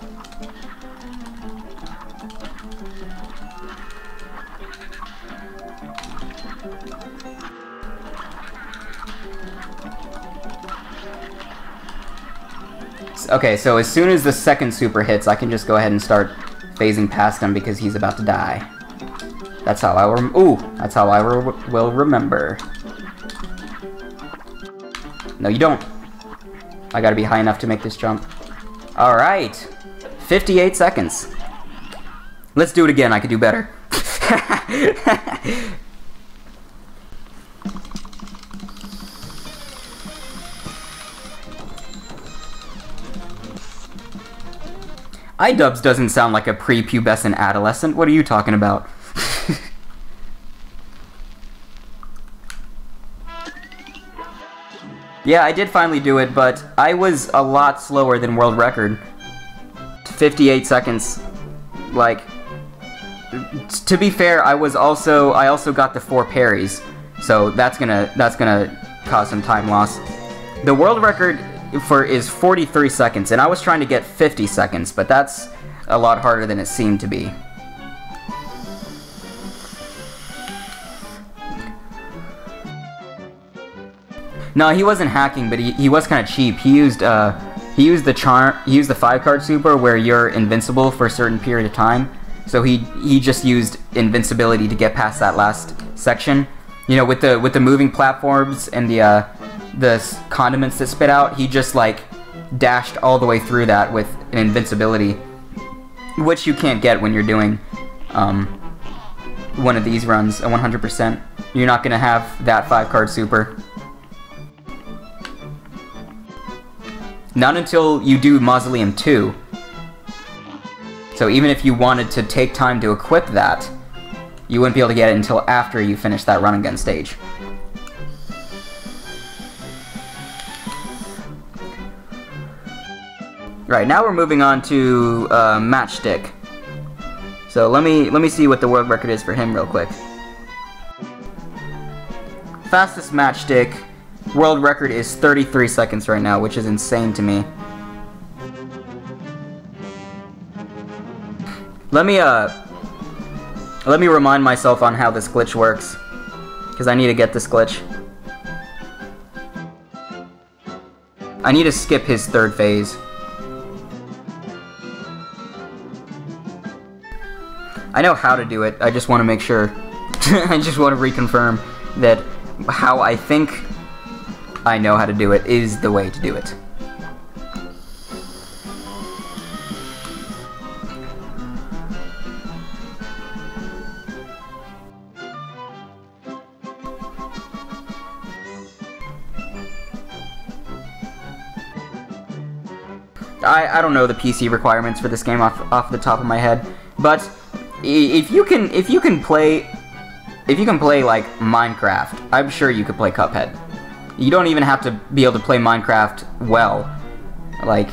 Okay, so as soon as the second super hits, I can just go ahead and start phasing past him because he's about to die. That's how I will remember. No, you don't. I gotta be high enough to make this jump. Alright. 58 seconds. Let's do it again, I could do better. iDubbbz doesn't sound like a prepubescent adolescent. What are you talking about? Yeah, I did finally do it, but I was a lot slower than world record. 58 seconds. Like, to be fair, I also got the 4 parries, so that's gonna cause some time loss. The world record is 43 seconds, and I was trying to get 50 seconds, but that's a lot harder than it seemed to be. No, he wasn't hacking, but he was kind of cheap. He used the 5-card super where you're invincible for a certain period of time. So he just used invincibility to get past that last section. You know, with the moving platforms and the condiments that spit out, he just like dashed all the way through that with an invincibility, which you can't get when you're doing one of these runs, a 100%. You're not gonna have that 5-card super. Not until you do Mausoleum 2. So even if you wanted to take time to equip that, you wouldn't be able to get it until after you finish that run and gun stage. Right, now we're moving on to Matchstick. So let me see what the world record is for him real quick. Fastest Matchstick world record is 33 seconds right now, which is insane to me. Let me remind myself on how this glitch works, because I need to get this glitch. I need to skip his 3rd phase. I know how to do it, I just want to make sure. I just want to reconfirm that how I think I know how to do it is the way to do it. I don't know the PC requirements for this game off the top of my head, but if you can play like Minecraft, I'm sure you could play Cuphead. You don't even have to be able to play Minecraft well. Like,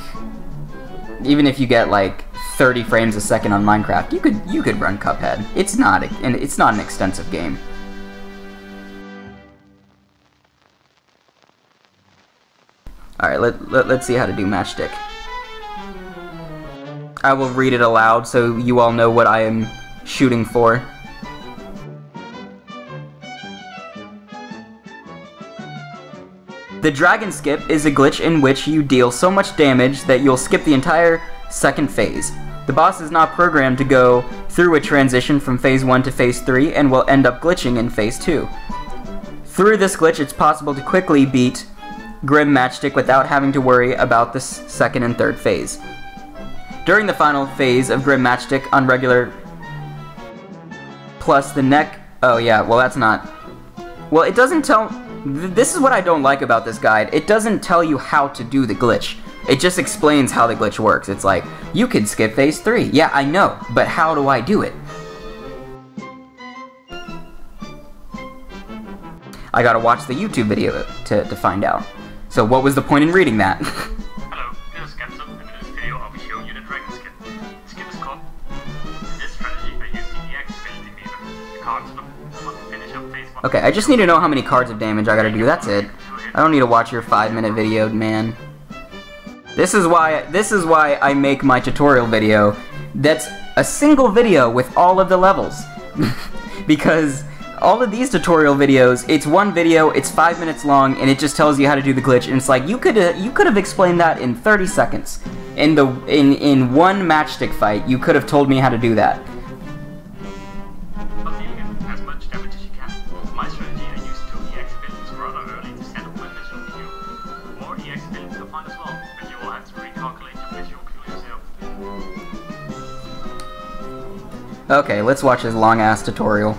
even if you get like 30 frames a second on Minecraft, you could run Cuphead. It's not an extensive game. All right, let's see how to do Matchstick. I will read it aloud so you all know what I am shooting for. The Dragon Skip is a glitch in which you deal so much damage that you'll skip the entire 2nd phase. The boss is not programmed to go through a transition from phase 1 to phase 3 and will end up glitching in phase 2. Through this glitch, it's possible to quickly beat Grim Matchstick without having to worry about the 2nd and 3rd phase. During the final phase of Grim Matchstick on regular plus the neck... Oh yeah, well that's not... Well, it doesn't tell... This is what I don't like about this guide. It doesn't tell you how to do the glitch. It just explains how the glitch works. It's like, you could skip phase 3. Yeah, I know, but how do I do it? I gotta watch the YouTube video to find out. So what was the point in reading that? Hello, this is Captain, and in this video I'll be showing you the Dragon Skip. The skip is called... In this strategy I use the EX ability meter. The cards must finish up phase 1. Okay, I just need to know how many cards of damage I gotta do, that's it. I don't need to watch your 5-minute video, man. This is why I make my tutorial video that's a single video with all of the levels. Because all of these tutorial videos, it's one video, it's 5 minutes long, and it just tells you how to do the glitch, and it's like, you could have explained that in 30 seconds. In one Matchstick fight, you could have told me how to do that. Not dealing as much damage as you can. For my strategy, I use 2 EX abilities rather early to set up my visual cue. More EX abilities are fine as well, but you will have to recalculate your visual cue yourself. Okay, let's watch his long-ass tutorial.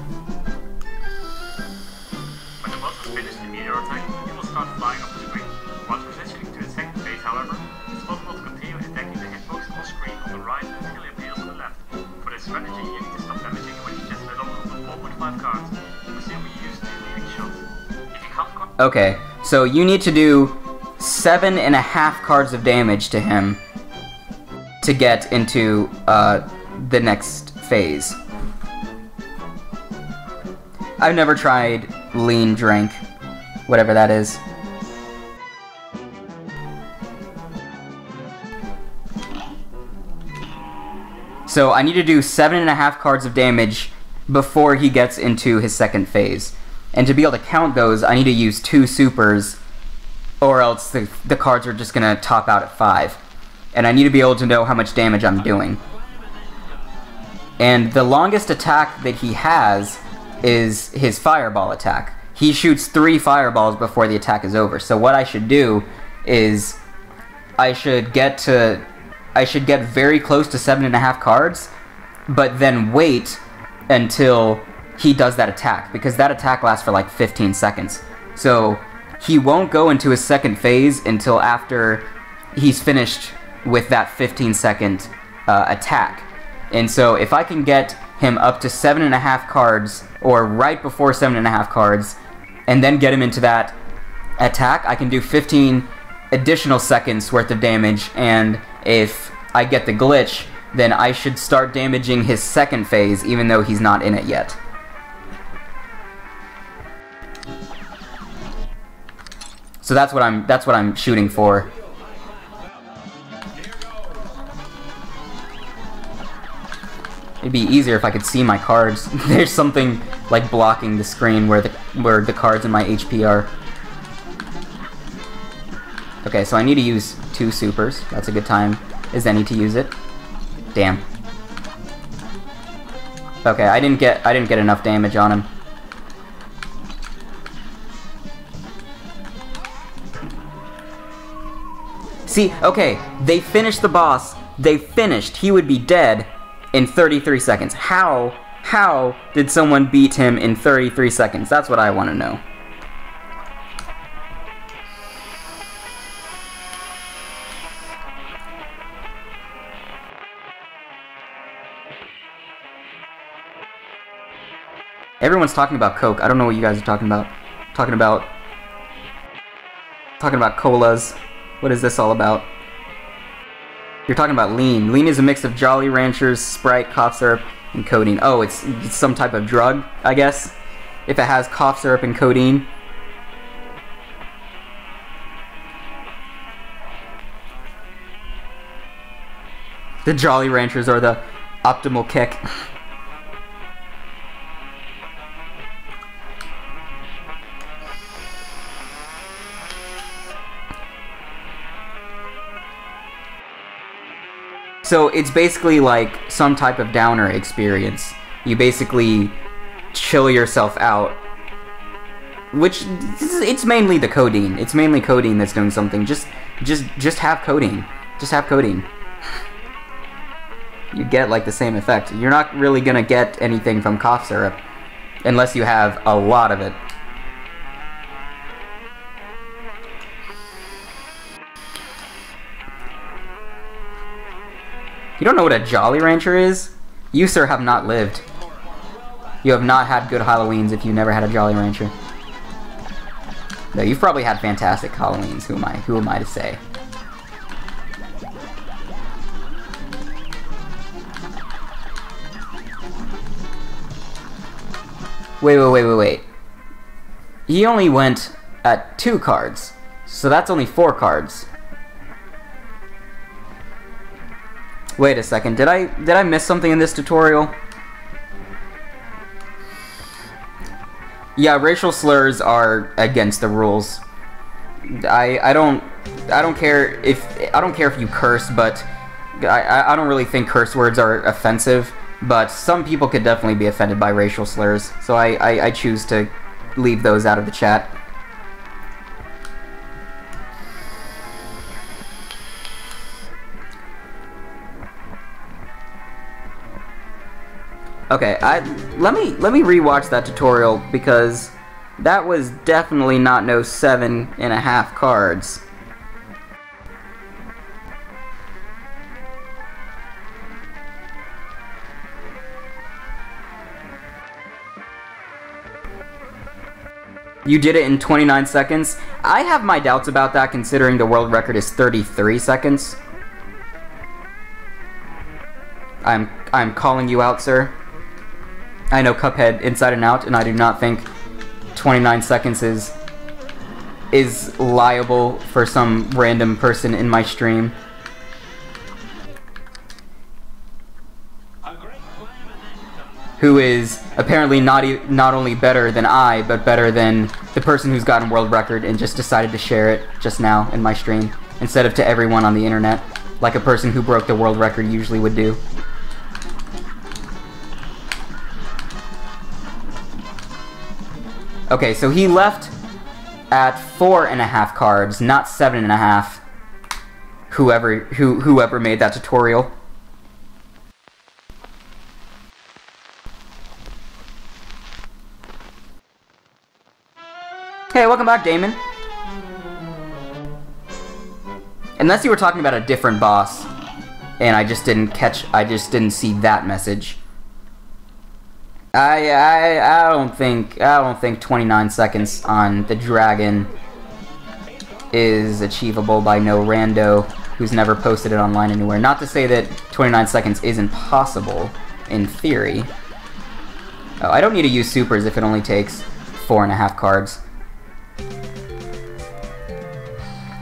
When the boss has finished the meteor attack, you will start flying up the screen. Once transitioning to the 2nd phase, however, it's possible to continue attacking the hitbox or screen on the right until it appears on the left. For this strategy, you need to stop damaging when you just let off with 4.5 cards. Presume you use 2 EX shots. If you can't... Okay, so you need to do 7.5 cards of damage to him to get into the next phase. I've never tried lean drink, whatever that is. So I need to do 7.5 cards of damage before he gets into his 2nd phase. And to be able to count those, I need to use 2 supers, or else the cards are just gonna top out at 5. And I need to be able to know how much damage I'm doing. And the longest attack that he has is his fireball attack. He shoots 3 fireballs before the attack is over. So what I should do is I should get very close to 7.5 cards, but then wait until he does that attack, because that attack lasts for like 15 seconds. So he won't go into his second phase until after he's finished with that 15-second attack. And so if I can get him up to 7.5 cards, or right before 7.5 cards, and then get him into that attack, I can do 15 additional seconds worth of damage, and if I get the glitch, then I should start damaging his second phase, even though he's not in it yet. So that's what I'm shooting for. It'd be easier if I could see my cards. There's something like blocking the screen where the cards in my HP are. Okay, so I need to use 2 supers. That's a good time as any to use it. Damn. Okay, I didn't get enough damage on him. See, okay, they finished the boss. They finished. He would be dead in 33 seconds. How did someone beat him in 33 seconds? That's what I want to know. Everyone's talking about Coke. I don't know what you guys are talking about. Talking about colas. What is this all about? You're talking about lean. Lean is a mix of Jolly Ranchers, Sprite, cough syrup, and codeine. Oh, it's some type of drug, I guess, if it has cough syrup and codeine. The Jolly Ranchers are the optimal kick. So it's basically like some type of downer experience. You basically chill yourself out, which it's mainly the codeine. It's mainly codeine that's doing something. Just have codeine. Just have codeine. You get like the same effect. You're not really gonna get anything from cough syrup unless you have a lot of it. You don't know what a Jolly Rancher is? You, sir, have not lived. You have not had good Halloweens if you never had a Jolly Rancher. No, you've probably had fantastic Halloweens. Who am I to say? Wait. He only went at 2 cards. So that's only 4 cards. Wait a second, did I miss something in this tutorial? Yeah, racial slurs are against the rules. I don't care if you curse, but I don't really think curse words are offensive, but some people could definitely be offended by racial slurs, so I choose to leave those out of the chat. Okay, let me rewatch that tutorial, because that was definitely not no 7.5 cards. You did it in 29 seconds? I have my doubts about that, considering the world record is 33 seconds. I'm calling you out, sir. I know Cuphead inside and out, and I do not think 29 seconds is liable for some random person in my stream. Who is apparently not only better than I, but better than the person who's gotten world record and just decided to share it just now in my stream, instead of to everyone on the internet, like a person who broke the world record usually would do. Okay, so he left at 4.5 cards, not 7.5. Whoever made that tutorial. Hey, welcome back, Damon. Unless you were talking about a different boss, and I just didn't see that message. I don't think 29 seconds on the dragon is achievable by no rando who's never posted it online anywhere. Not to say that 29 seconds isn't possible, in theory. Oh, I don't need to use supers if it only takes 4.5 cards.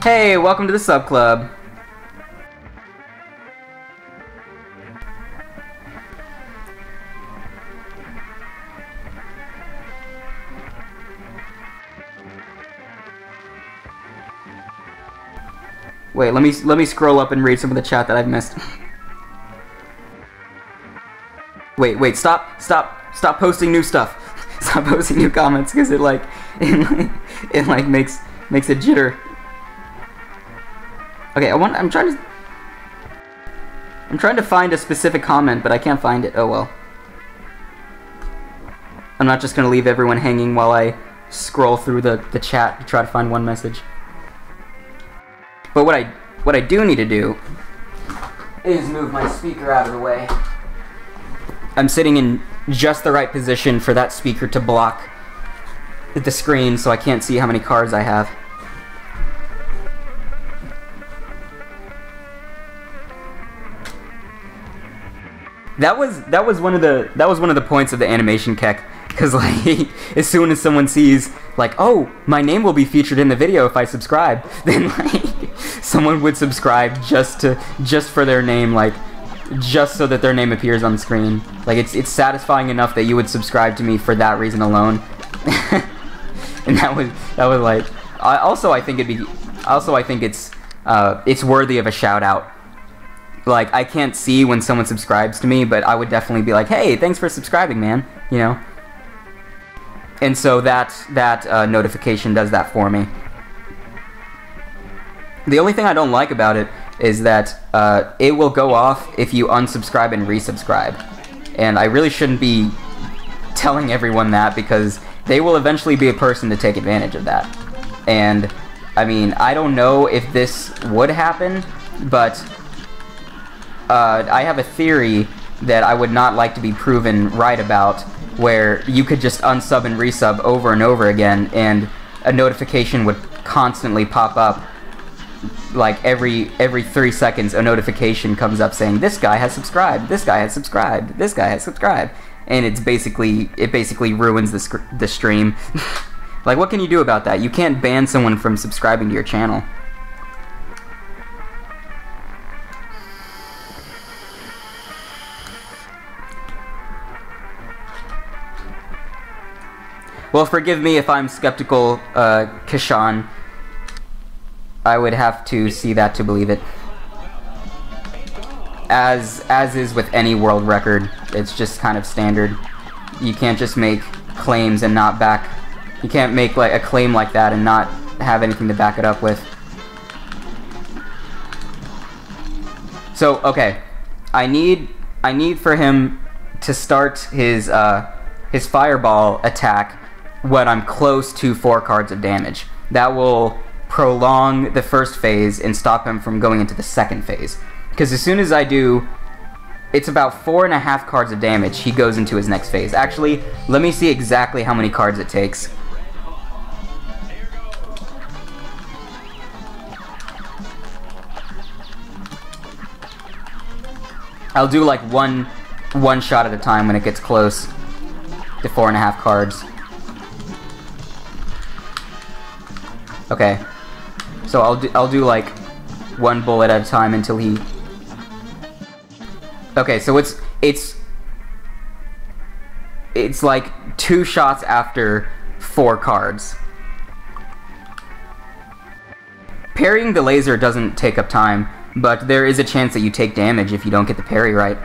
Hey, welcome to the sub club. Wait, let me scroll up and read some of the chat that I've missed. Wait, stop posting new stuff. Stop posting new comments because it makes it jitter. Okay, I'm trying to find a specific comment, but I can't find it. Oh well. I'm not just gonna leave everyone hanging while I scroll through the chat to try to find one message. But what I do need to do is move my speaker out of the way. I'm sitting in just the right position for that speaker to block the screen, so I can't see how many cards I have. That was one of the points of the animation keck, because like as soon as someone sees like, oh, my name will be featured in the video if I subscribe, then like someone would subscribe just for their name, like just so that their name appears on the screen. Like it's satisfying enough that you would subscribe to me for that reason alone. And that was like I think it's worthy of a shout out. Like, I can't see when someone subscribes to me, but I would definitely be like, hey, thanks for subscribing, man, you know? And so that notification does that for me. The only thing I don't like about it is that it will go off if you unsubscribe and resubscribe. And I really shouldn't be telling everyone that, because they will eventually be a person to take advantage of that. And, I mean, I don't know if this would happen, but I have a theory that I would not like to be proven right about, where you could just unsub and resub over and over again, and a notification would constantly pop up. Like every 3 seconds, a notification comes up saying, this guy has subscribed, this guy has subscribed, this guy has subscribed, and it basically ruins the stream. Like, what can you do about that? You can't ban someone from subscribing to your channel. Well, forgive me if I'm skeptical, Kishan. I would have to see that to believe it. As is with any world record, it's just kind of standard. You can't just make claims and not back... You can't make like a claim like that and not have anything to back it up with. So, okay. I need for him to start his fireball attack when I'm close to 4 cards of damage. That will prolong the first phase and stop him from going into the second phase. Because as soon as I do, it's about 4.5 cards of damage, he goes into his next phase. Actually, let me see exactly how many cards it takes. I'll do like one shot at a time when it gets close to 4.5 cards. Okay, so I'll do like 1 bullet at a time until he... Okay, so it's like 2 shots after 4 cards. Parrying the laser doesn't take up time, but there is a chance that you take damage if you don't get the parry right.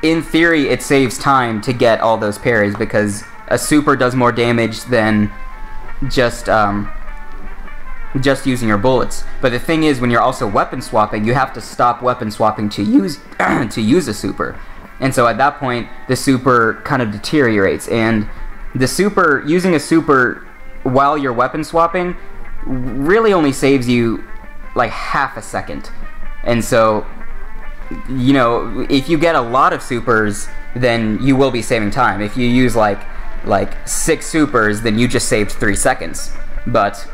In theory, it saves time to get all those parries, because a super does more damage than just using your bullets. But the thing is, when you're also weapon swapping, you have to stop weapon swapping to use to use a super. And so at that point, the super kind of deteriorates, and The super, using a super while you're weapon swapping really only saves you like half a second. And so, you know, if you get a lot of supers, then you will be saving time. If you use like 6 supers, then you just saved 3 seconds. But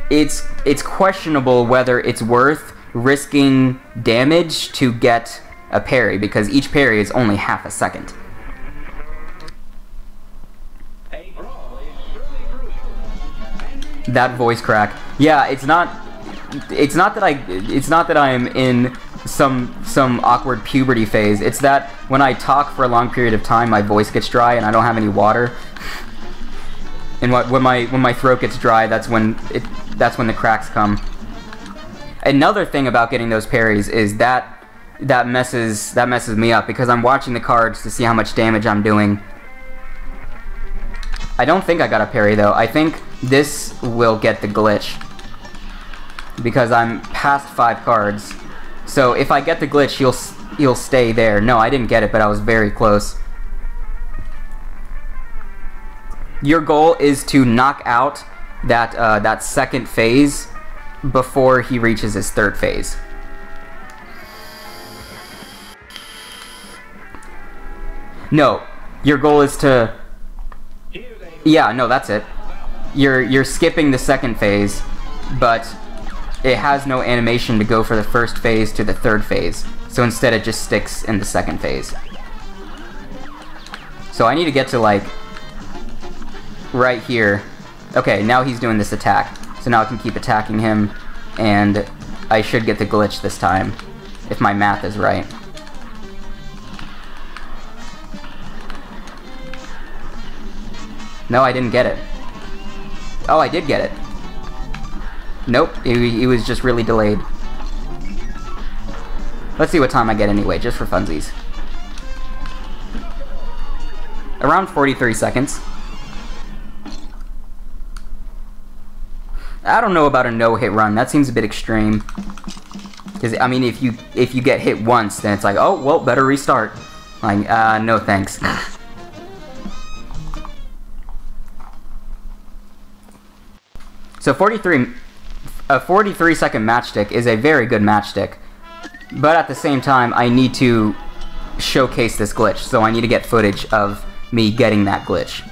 it's questionable whether it's worth risking damage to get a parry, because each parry is only half a second. That voice crack. Yeah, it's not that I'm in some awkward puberty phase. It's that when I talk for a long period of time, my voice gets dry and I don't have any water. And when my throat gets dry, that's when the cracks come. Another thing about getting those parries is that messes me up, because I'm watching the cards to see how much damage I'm doing. I don't think I got a parry though. I think this will get the glitch, because I'm past 5 cards. So if I get the glitch, he'll stay there. No, I didn't get it, but I was very close. Your goal is to knock out that second phase before he reaches his third phase. No, your goal is to... Yeah, no, that's it. You're skipping the second phase, but it has no animation to go for the first phase to the third phase. So instead it just sticks in the second phase. So I need to get to like right here. Okay, now he's doing this attack. So now I can keep attacking him, and I should get the glitch this time, if my math is right. No, I didn't get it. Oh, I did get it. Nope, he was just really delayed. Let's see what time I get anyway, just for funsies. Around 43 seconds. I don't know about a no-hit run. That seems a bit extreme. Because, I mean, if you get hit once, then it's like, oh, well, better restart. Like, no thanks. So a 43-second matchstick is a very good matchstick, but at the same time, I need to showcase this glitch, so I need to get footage of me getting that glitch.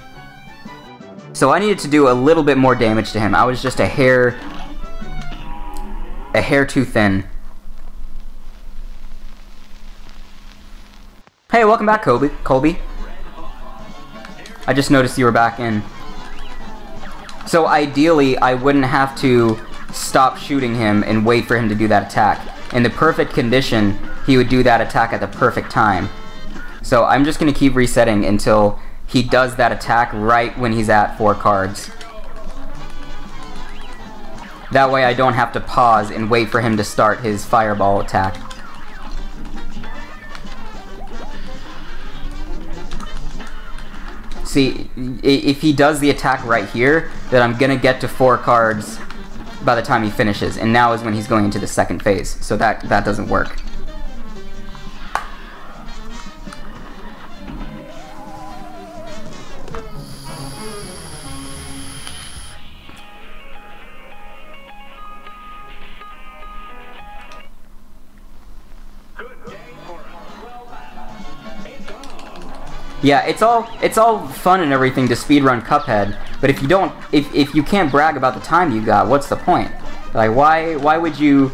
So I needed to do a little bit more damage to him. I was just a hair too thin. Hey, welcome back, Colby. I just noticed you were back in. So ideally, I wouldn't have to stop shooting him and wait for him to do that attack. In the perfect condition, he would do that attack at the perfect time. So I'm just going to keep resetting until he does that attack right when he's at 4 cards. That way I don't have to pause and wait for him to start his fireball attack. See, if he does the attack right here, then I'm gonna get to 4 cards by the time he finishes, and now is when he's going into the second phase, so that doesn't work. Yeah, it's all fun and everything to speedrun Cuphead, but if you can't brag about the time you got, what's the point? Like, why would you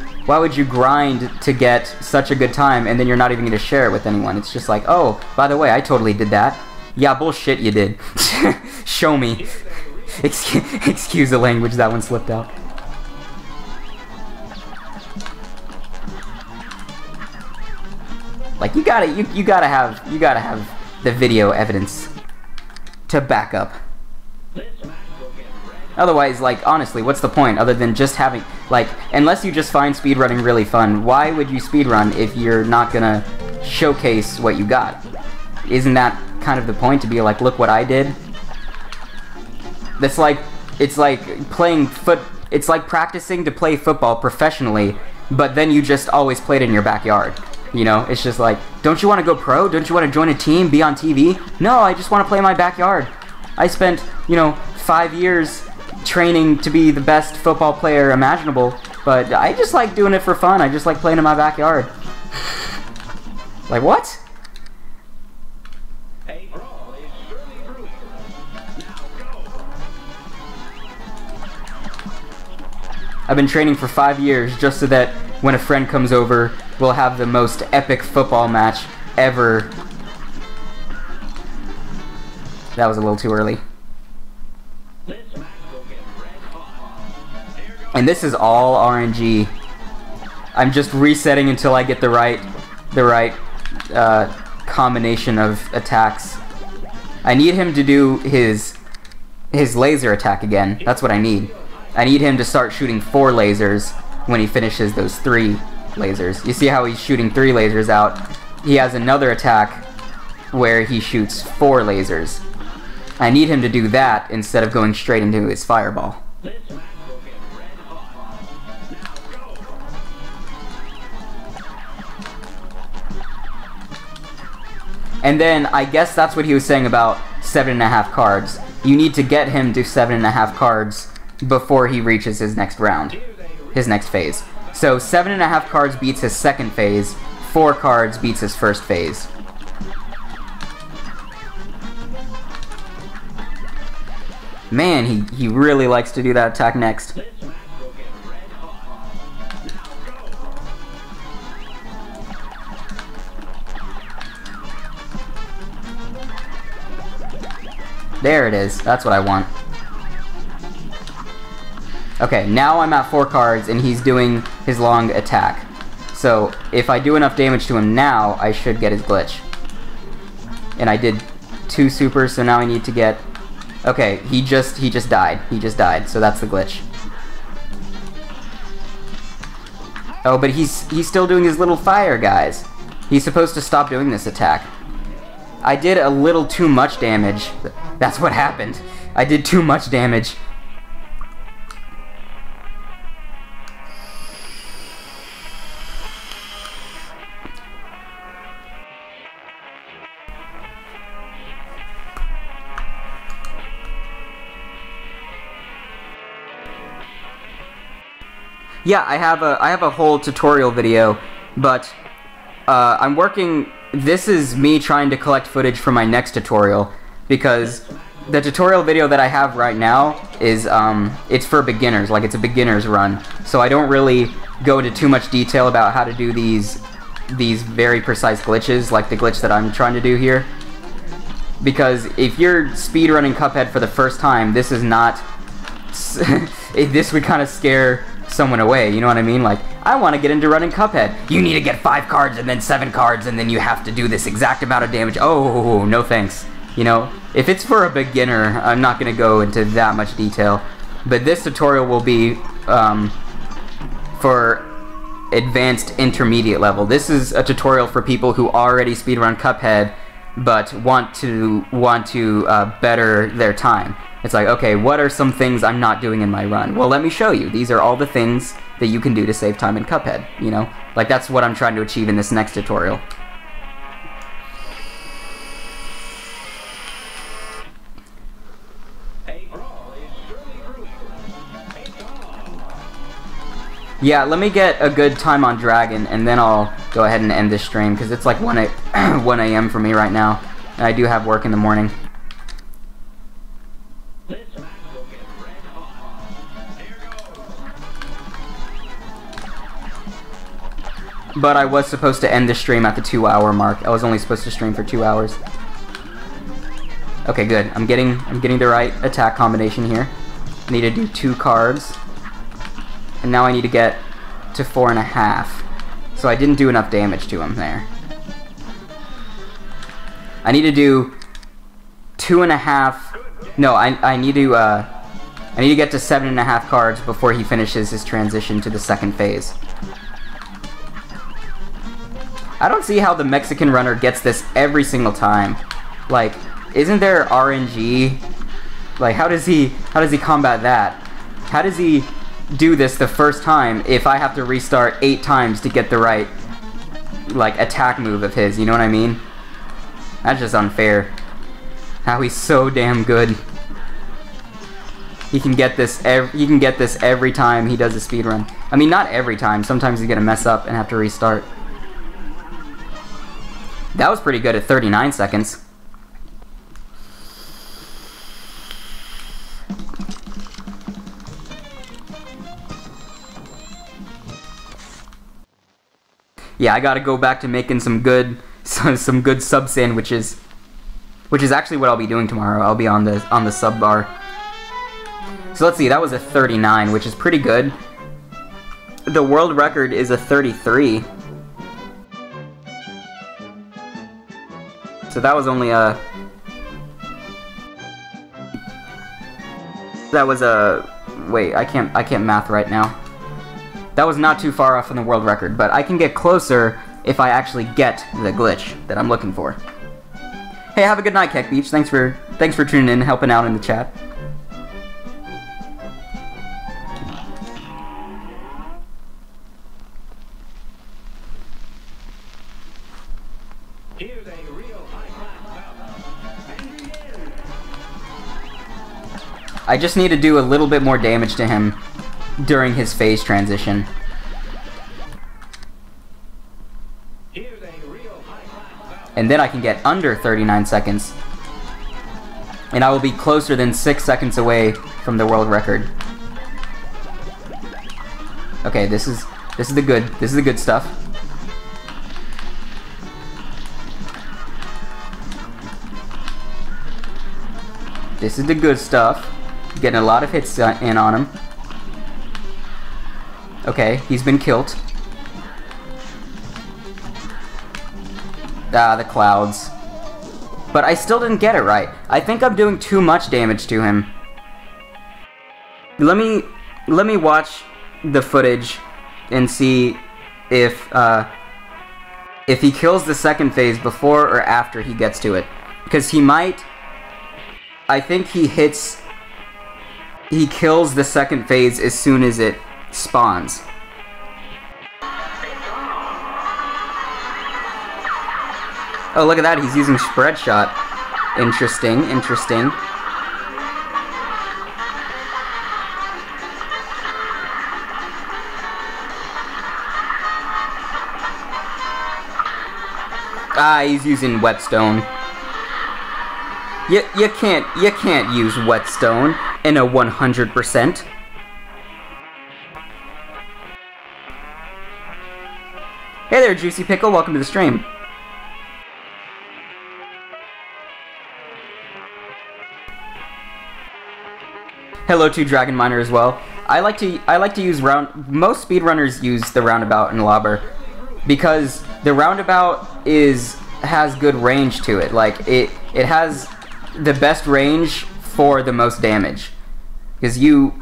grind to get such a good time and then you're not even going to share it with anyone? It's just like, oh, by the way, I totally did that. Yeah, bullshit, you did. Show me. Excuse the language, that one slipped out. Like, you gotta have the video evidence to back up. Otherwise, like, honestly, what's the point other than just having, like, unless you just find speedrunning really fun, why would you speedrun if you're not gonna showcase what you got? Isn't that kind of the point, to be like, look what I did? It's like practicing to play football professionally, but then you just always played in your backyard. You know, it's just like, don't you want to go pro? Don't you want to join a team, be on TV? No, I just want to play in my backyard. I spent, you know, 5 years training to be the best football player imaginable, but I just like doing it for fun. I just like playing in my backyard. Like, what? I've been training for 5 years just so that when a friend comes over, we'll have the most epic football match ever. That was a little too early. And this is all RNG. I'm just resetting until I get the right combination of attacks. I need him to do his laser attack again. That's what I need. I need him to start shooting 4 lasers when he finishes those 3 lasers. You see how he's shooting 3 lasers out? He has another attack where he shoots 4 lasers. I need him to do that instead of going straight into his fireball. And then I guess that's what he was saying about 7.5 cards. You need to get him to 7.5 cards before he reaches his next round, his next phase. So 7.5 cards beats his second phase, 4 cards beats his first phase. Man, he really likes to do that attack next. There it is. That's what I want. Okay, now I'm at 4 cards and he's doing his long attack. So if I do enough damage to him now, I should get his glitch. And I did 2 supers, so now I need to get... Okay, he just died. He just died, so that's the glitch. Oh, but he's still doing his little fire, guys. He's supposed to stop doing this attack. I did a little too much damage. That's what happened. I did too much damage. Yeah, I have a whole tutorial video, but I'm working. This is me trying to collect footage for my next tutorial, because the tutorial video that I have right now is it's for beginners, like it's a beginner's run. So I don't really go into too much detail about how to do these very precise glitches, like the glitch that I'm trying to do here. Because if you're speedrunning Cuphead for the first time, this is not. This would kind of scare someone away, you know what I mean? Like, I want to get into running Cuphead. You need to get 5 cards and then 7 cards and then you have to do this exact amount of damage. Oh, no thanks. You know, if it's for a beginner, I'm not going to go into that much detail. But this tutorial will be for advanced intermediate level. This is a tutorial for people who already speedrun Cuphead but want to better their time. It's like, okay, what are some things I'm not doing in my run? Well, let me show you. These are all the things that you can do to save time in Cuphead, you know? Like, that's what I'm trying to achieve in this next tutorial. Yeah, let me get a good time on Dragon, and then I'll go ahead and end this stream, because it's like 1 a.m. for me right now, and I do have work in the morning. But I was supposed to end the stream at the 2-hour mark. I was only supposed to stream for 2 hours. Okay, good. I'm getting the right attack combination here. I need to do 2 cards. And now I need to get to 4.5. So I didn't do enough damage to him there. I need to do 2.5. No, I need to get to 7.5 cards before he finishes his transition to the second phase. I don't see how the Mexican runner gets this every single time. Like, isn't there RNG? Like, how does he combat that? How does he do this the first time if I have to restart 8 times to get the right, like, attack move of his, you know what I mean? That's just unfair. How he's so damn good. he can get this every time he does a speed run. I mean, not every time. Sometimes he's gonna mess up and have to restart. That was pretty good at 39 seconds. Yeah, I gotta go back to making some good sub sandwiches, which is actually what I'll be doing tomorrow. I'll be on the sub bar. So let's see, that was a 39, which is pretty good. The world record is a 33. So that was only a... That was a... Wait, I can't math right now. That was not too far off from the world record, but I can get closer if I actually get the glitch that I'm looking for. Hey, have a good night, Keck Beach. Thanks for tuning in, helping out in the chat. Here's a real high-class bout. I just need to do a little bit more damage to him during his phase transition. Here's a real high-class bout. And then I can get under 39 seconds. And I will be closer than 6 seconds away from the world record. Okay, this is the good stuff. This is the good stuff. Getting a lot of hits in on him. Okay, he's been killed. Ah, the clouds. But I still didn't get it right. I think I'm doing too much damage to him. Let me watch the footage and see if he kills the second phase before or after he gets to it. Because he might... I think he kills the second phase as soon as it spawns. Oh, look at that, he's using spread shot. Interesting, interesting. Ah, he's using whetstone. You can't use whetstone in a 100%. Hey there, Juicy Pickle, welcome to the stream. Hello to Dragon Miner as well. I like to use most speedrunners use the roundabout and lobber because the roundabout has good range to it. Like it has the best range for the most damage, because you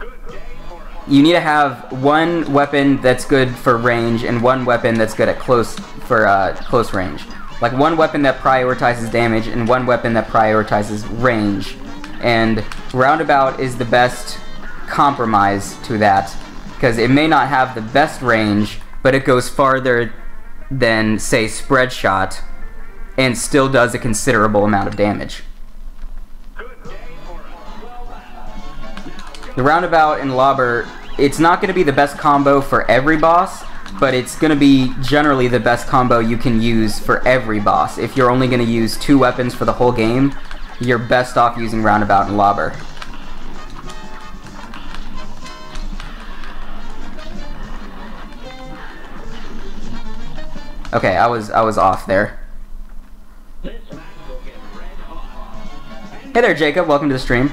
need to have one weapon that's good for range and one weapon that's good at close range. Like one weapon that prioritizes damage and one weapon that prioritizes range. And roundabout is the best compromise to that, because it may not have the best range, but it goes farther than, say, spread shot, and still does a considerable amount of damage. The roundabout and lobber, it's not going to be the best combo for every boss, but it's going to be generally the best combo you can use for every boss. If you're only going to use 2 weapons for the whole game, you're best off using roundabout and lobber. Okay, I was off there. Hey there, Jacob. Welcome to the stream.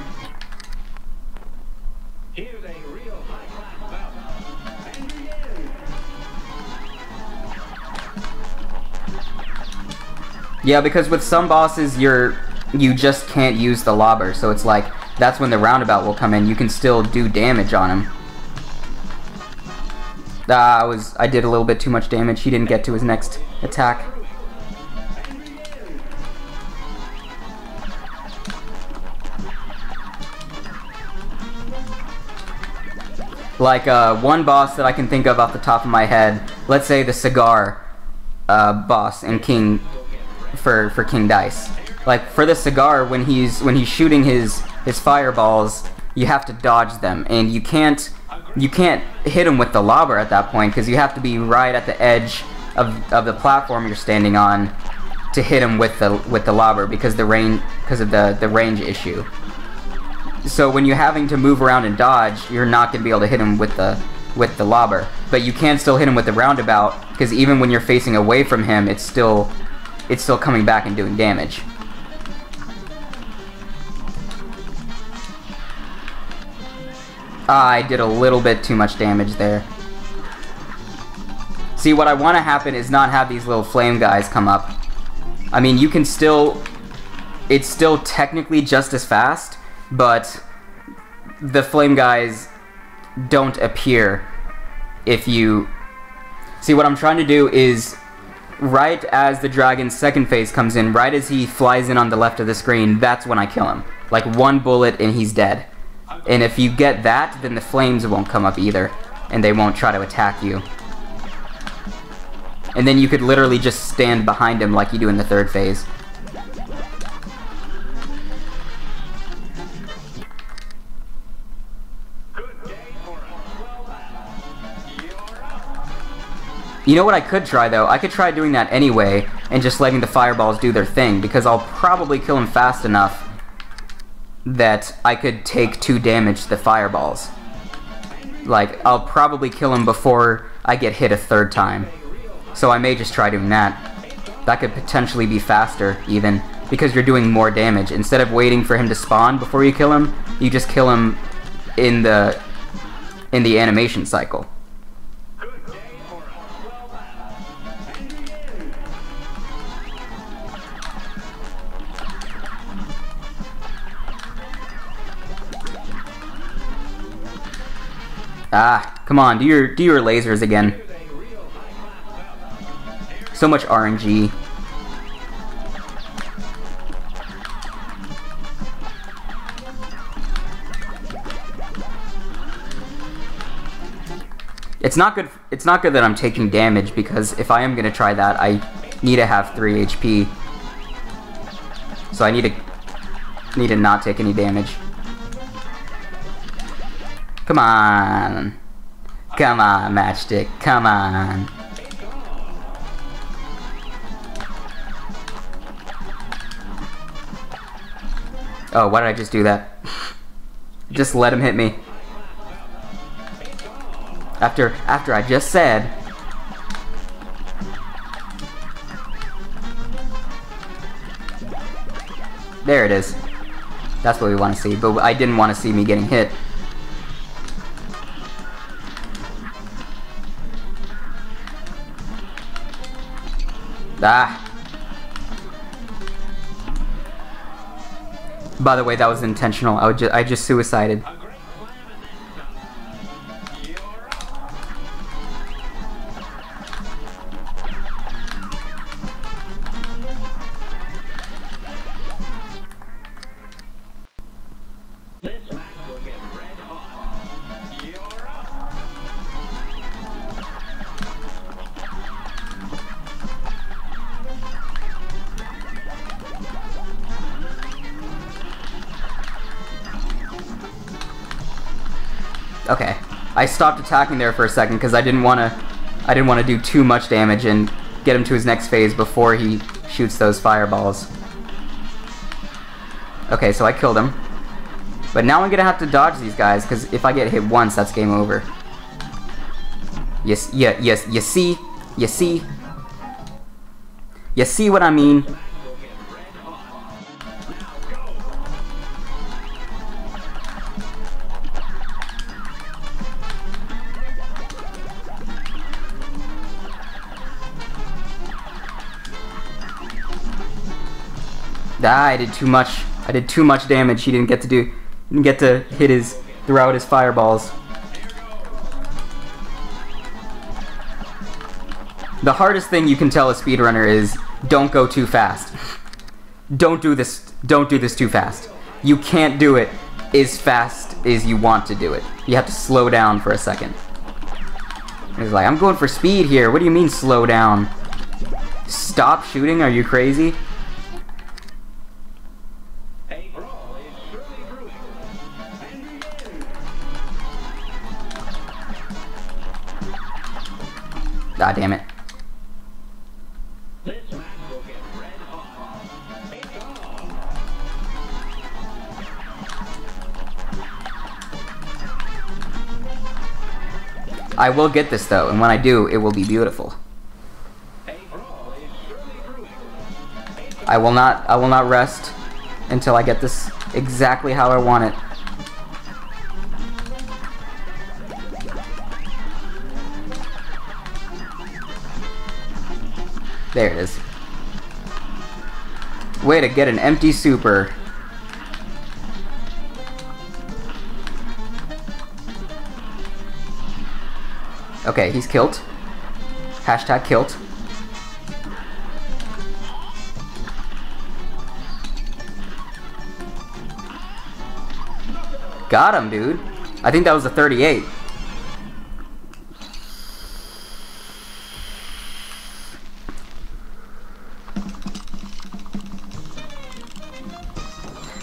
Yeah, because with some bosses you just can't use the lobber, so it's like that's when the roundabout will come in. You can still do damage on him. I did a little bit too much damage. He didn't get to his next attack. Like one boss that I can think of off the top of my head. Let's say the cigar boss in King for King Dice. Like for the cigar, when he's shooting his fireballs, you have to dodge them, and you can't hit them with the lobber at that point because you have to be right at the edge of the platform you're standing on to hit him with the lobber because of the range issue. So when you're having to move around and dodge, you're not going to be able to hit him with the lobber, but you can still hit him with the roundabout because even when you're facing away from him, it's still coming back and doing damage. I did a little bit too much damage there. See, what I want to happen is not have these little flame guys come up. I mean, you can still... It's still technically just as fast, but the flame guys don't appear if you... See, what I'm trying to do is, right as the dragon's second phase comes in, right as he flies in on the left of the screen, that's when I kill him. Like, one bullet and he's dead. And if you get that, then the flames won't come up either, and they won't try to attack you. And then you could literally just stand behind him like you do in the third phase. You know what I could try, though? I could try doing that anyway, and just letting the fireballs do their thing, because I'll probably kill him fast enough that I could take 2 damage to the fireballs. Like, I'll probably kill him before I get hit a 3rd time. So I may just try doing that. That could potentially be faster, even, because you're doing more damage. Instead of waiting for him to spawn before you kill him, you just kill him in the animation cycle. Ah, come on, do your lasers again. So much RNG. It's not good that I'm taking damage, because if I am gonna try that, I need to have 3 HP. So I need to not take any damage. Come on. Come on, Matchstick. Come on. Oh, why did I just do that? Just let him hit me. After I just said... There it is. That's what we want to see, but I didn't want to see me getting hit. Ah. By the way, that was intentional. I just suicided. Okay, I stopped attacking there for a second because I didn't want to do too much damage and get him to his next phase before he shoots those fireballs. Okay, so I killed him, but now I'm gonna have to dodge these guys because if I get hit once, that's game over. Yes, you see what I mean? Ah, I did too much. I did too much damage. He didn't get to throw out his fireballs. The hardest thing you can tell a speedrunner is don't go too fast. Don't do this too fast. You can't do it as fast as you want to do it. You have to slow down for a second. He's like, I'm going for speed here. What do you mean slow down? Stop shooting? Are you crazy? Ah, damn it. This match will get red hot. It's on. I will get this though, and when I do, it will be beautiful. A brawl is surely brewing. I will not rest until I get this exactly how I want it. There it is. Way to get an empty super. Okay, he's killed. Hashtag killed. Got him, dude. I think that was a 38.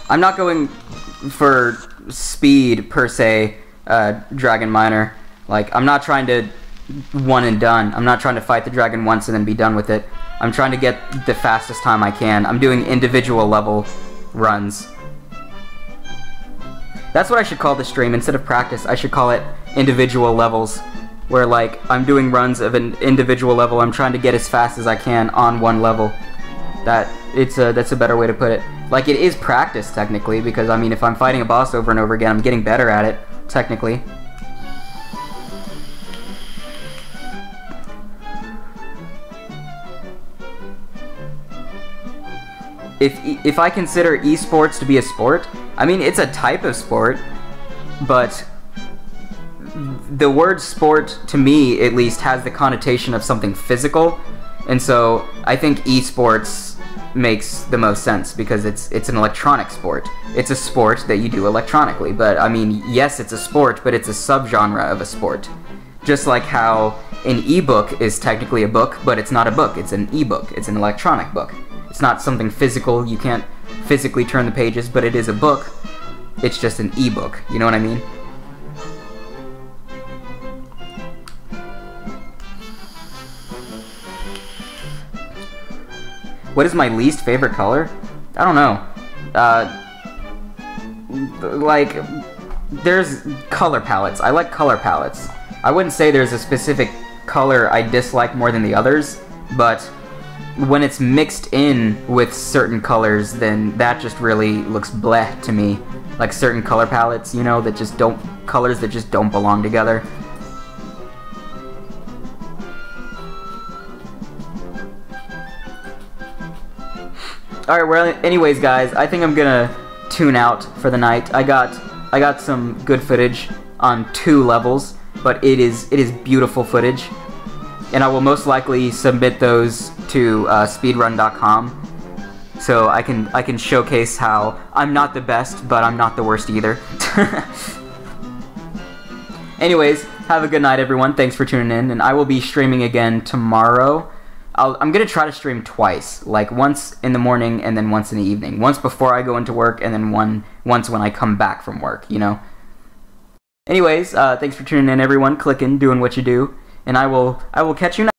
I'm not going for speed per se, Dragon Miner. Like, I'm not trying to one and done. I'm not trying to fight the dragon once and then be done with it. I'm trying to get the fastest time I can. I'm doing individual level runs. That's what I should call the stream. Instead of practice, I should call it individual levels. Where, like, I'm doing runs of an individual level. I'm trying to get as fast as I can on one level. That's a better way to put it. Like, it is practice, technically, because, I mean, if I'm fighting a boss over and over again, I'm getting better at it, technically. If I consider esports to be a sport, I mean, it's a type of sport, but the word sport, to me, at least, has the connotation of something physical, and so I think esports makes the most sense because it's an electronic sport. It's a sport that you do electronically, but I mean, yes, it's a sport, but it's a subgenre of a sport. Just like how an ebook is technically a book, but it's not a book, it's an ebook, it's an electronic book. It's not something physical, you can't physically turn the pages, but it is a book. It's just an ebook, you know what I mean? What is my least favorite color? I don't know. Like, there's color palettes. I like color palettes. I wouldn't say there's a specific color I dislike more than the others, but when it's mixed in with certain colors, then that just really looks bleh to me. Like certain color palettes, you know, that just don't, colors that just don't belong together. Alright, well, anyways, guys, I think I'm gonna tune out for the night. I got some good footage on 2 levels, but it is beautiful footage, and I will most likely submit those to speedrun.com, so I can showcase how I'm not the best, but I'm not the worst either. Anyways, have a good night, everyone. Thanks for tuning in, and I will be streaming again tomorrow. I'm gonna try to stream twice, like once in the morning and then once in the evening. Once before I go into work, and then once when I come back from work, you know? Anyways, thanks for tuning in, everyone, clicking, doing what you do, and I will catch you next